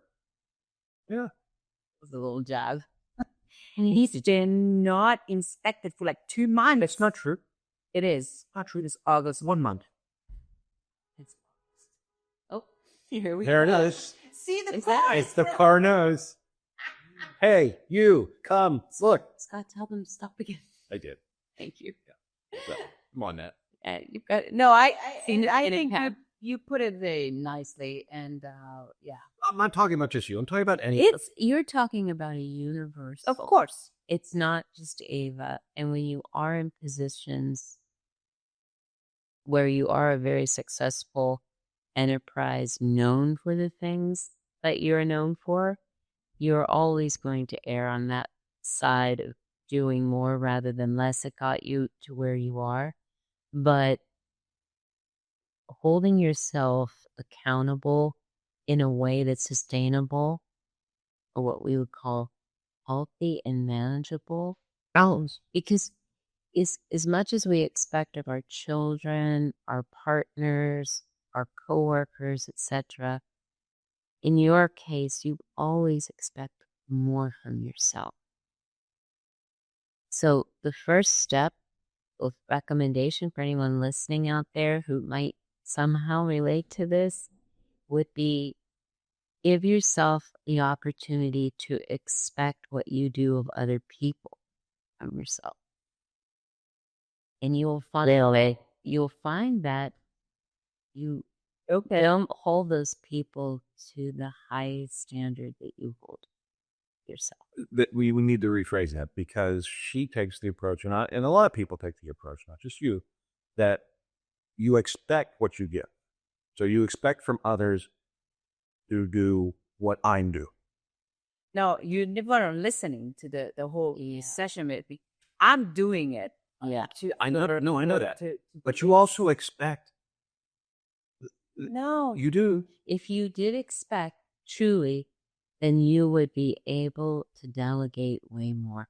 [SPEAKER 1] Yeah.
[SPEAKER 3] With a little jab.
[SPEAKER 4] He's been not inspected for like 2 months.
[SPEAKER 1] That's not true.
[SPEAKER 4] It is.
[SPEAKER 1] Not true. It's August, 1 month.
[SPEAKER 3] It's oh, here we
[SPEAKER 1] There
[SPEAKER 3] go.
[SPEAKER 1] it is.
[SPEAKER 4] See the
[SPEAKER 3] Is that-
[SPEAKER 4] car?
[SPEAKER 1] It's the car nose. Hey, you, come, look.
[SPEAKER 3] Scott, tell them to stop again.
[SPEAKER 1] I did.
[SPEAKER 3] Thank you.
[SPEAKER 1] So, come on, Nat.
[SPEAKER 3] You've got
[SPEAKER 4] No, I
[SPEAKER 3] Seen it in
[SPEAKER 4] think
[SPEAKER 3] it,
[SPEAKER 4] you put it very nicely, and yeah,
[SPEAKER 1] I'm not talking about just you. I'm talking about any.
[SPEAKER 3] You're talking about a universal.
[SPEAKER 4] of course.
[SPEAKER 3] It's not just Ava. And when you are in positions where you are a very successful enterprise known for the things that you're known for, you're always going to err on that side of doing more rather than less. It got you to where you are. But holding yourself accountable in a way that's sustainable, or what we would call healthy and manageable.
[SPEAKER 1] balance.
[SPEAKER 3] Because as much as we expect of our children, our partners, our coworkers, etc., in your case, you always expect more from yourself. So the first step of recommendation for anyone listening out there who might somehow relate to this would be give yourself the opportunity to expect what you do of other people from yourself. And you'll find that you don't hold those people to the highest standard that you hold yourself.
[SPEAKER 1] That we need to rephrase that, because she takes the approach, and a lot of people take the approach, not just you, that you expect what you give. So you expect from others to do what I do.
[SPEAKER 4] No, you never are listening to the whole
[SPEAKER 3] Yeah.
[SPEAKER 4] session with me. I'm doing it.
[SPEAKER 3] Yeah.
[SPEAKER 1] I know that.
[SPEAKER 4] To-
[SPEAKER 1] But you also expect.
[SPEAKER 4] no,
[SPEAKER 1] You do.
[SPEAKER 3] If you did expect truly, then you would be able to delegate way more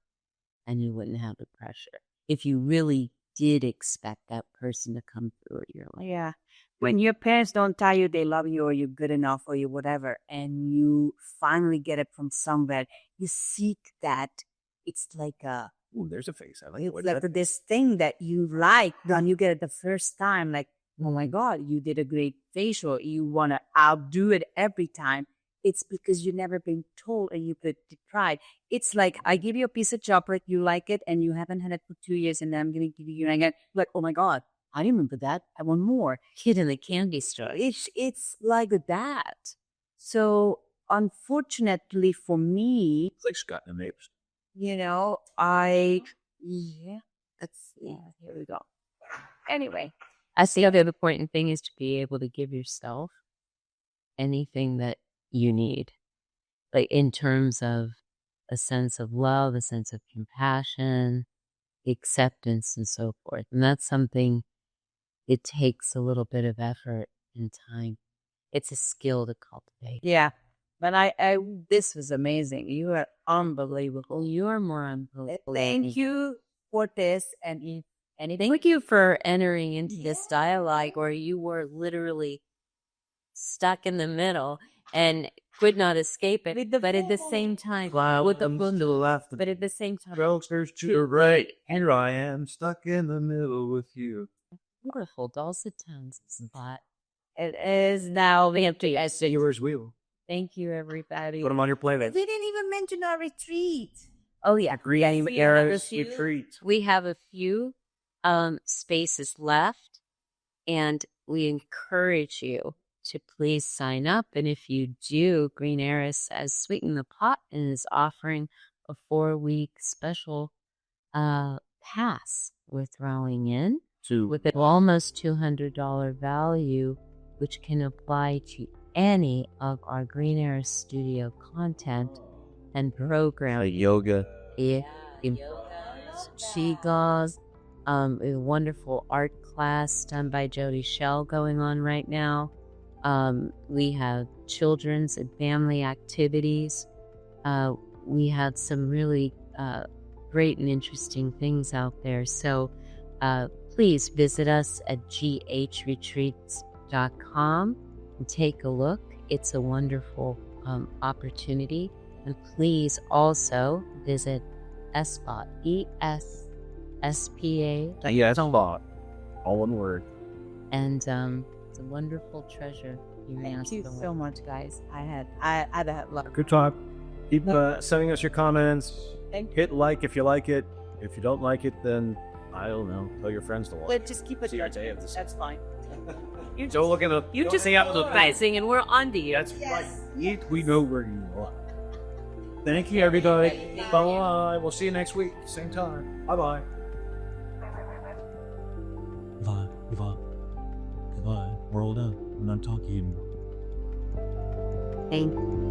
[SPEAKER 3] and you wouldn't have the pressure. If you really did expect that person to come through your life.
[SPEAKER 4] yeah. When your parents don't tell you they love you or you're good enough or you whatever, and you finally get it from somewhere, you seek that. It's like
[SPEAKER 1] Ooh, there's a face. I like
[SPEAKER 4] it's like this thing that you like when you get it the first time. Like oh my God, you did a great facial. You want to outdo it every time. It's because you've never been told and you put the pride. It's like I give you a piece of chocolate, you like it, and you haven't had it for 2 years, and then I'm going to give you, and again, like, oh my God, I remember that. I want more.
[SPEAKER 3] Kid in the candy store.
[SPEAKER 4] It's like that. So unfortunately for me,
[SPEAKER 1] It's like Scott and the Apes.
[SPEAKER 4] yeah, here we go. Anyway,
[SPEAKER 3] I see the other important thing is to be able to give yourself anything that you need, like in terms of a sense of love, a sense of compassion, acceptance, and so forth. And that's something it takes a little bit of effort and time. It's a skill to cultivate.
[SPEAKER 4] yeah. But I this was amazing. You are unbelievable.
[SPEAKER 3] You are more unbelievable.
[SPEAKER 4] Thank you for this and anything.
[SPEAKER 3] Thank you for entering into this dialogue where you were literally stuck in the middle and could not escape it. But at the same time,
[SPEAKER 1] With the moon to the left,
[SPEAKER 3] but at the same time,
[SPEAKER 1] strokes to the right. Here I am, stuck in the middle with you.
[SPEAKER 3] beautiful dulcet tones spot.
[SPEAKER 4] It is now the empty. I said,
[SPEAKER 1] Yours wheel.
[SPEAKER 3] Thank you, everybody.
[SPEAKER 1] Put them on your playlist.
[SPEAKER 4] we didn't even mention our retreat.
[SPEAKER 3] Oh yeah,
[SPEAKER 1] Green
[SPEAKER 3] We have a
[SPEAKER 1] Heiress
[SPEAKER 3] few-
[SPEAKER 1] retreat.
[SPEAKER 3] we have a few spaces left, and we encourage you to please sign up. And if you do, Green Heiress has sweetened the pot and is offering a 4-week special pass we're throwing in with an almost $200 value, which can apply to any of our Green Heiress studio content and program.
[SPEAKER 1] Yoga.
[SPEAKER 3] Qigong, a wonderful art class done by Jody Shell going on right now. We have children's and family activities. We had some really great and interesting things out there. So please visit us at ghretreats.com and take a look. It's a wonderful opportunity. And please also visit EsSpa, ESSPA.
[SPEAKER 1] Yeah, it's a lot. All one word.
[SPEAKER 3] And it's a wonderful treasure.
[SPEAKER 4] Thank you so much, guys. I had a lot.
[SPEAKER 1] Good talk. Keep sending us your comments.
[SPEAKER 4] Thank you.
[SPEAKER 1] Hit like if you like it. If you don't like it, then I don't know. Tell your friends to watch.
[SPEAKER 4] But just keep it.
[SPEAKER 1] See, I tell you this.
[SPEAKER 4] That's fine.
[SPEAKER 1] Don't look at the.
[SPEAKER 3] You
[SPEAKER 1] don't
[SPEAKER 3] just
[SPEAKER 1] see up the
[SPEAKER 3] amazing, and we're on to you.
[SPEAKER 1] That's right. We know where you are. Thank you, everybody. Bye. We'll see you next week, same time. Bye. Goodbye. We're all done. I'm not talking anymore.
[SPEAKER 3] Thank you.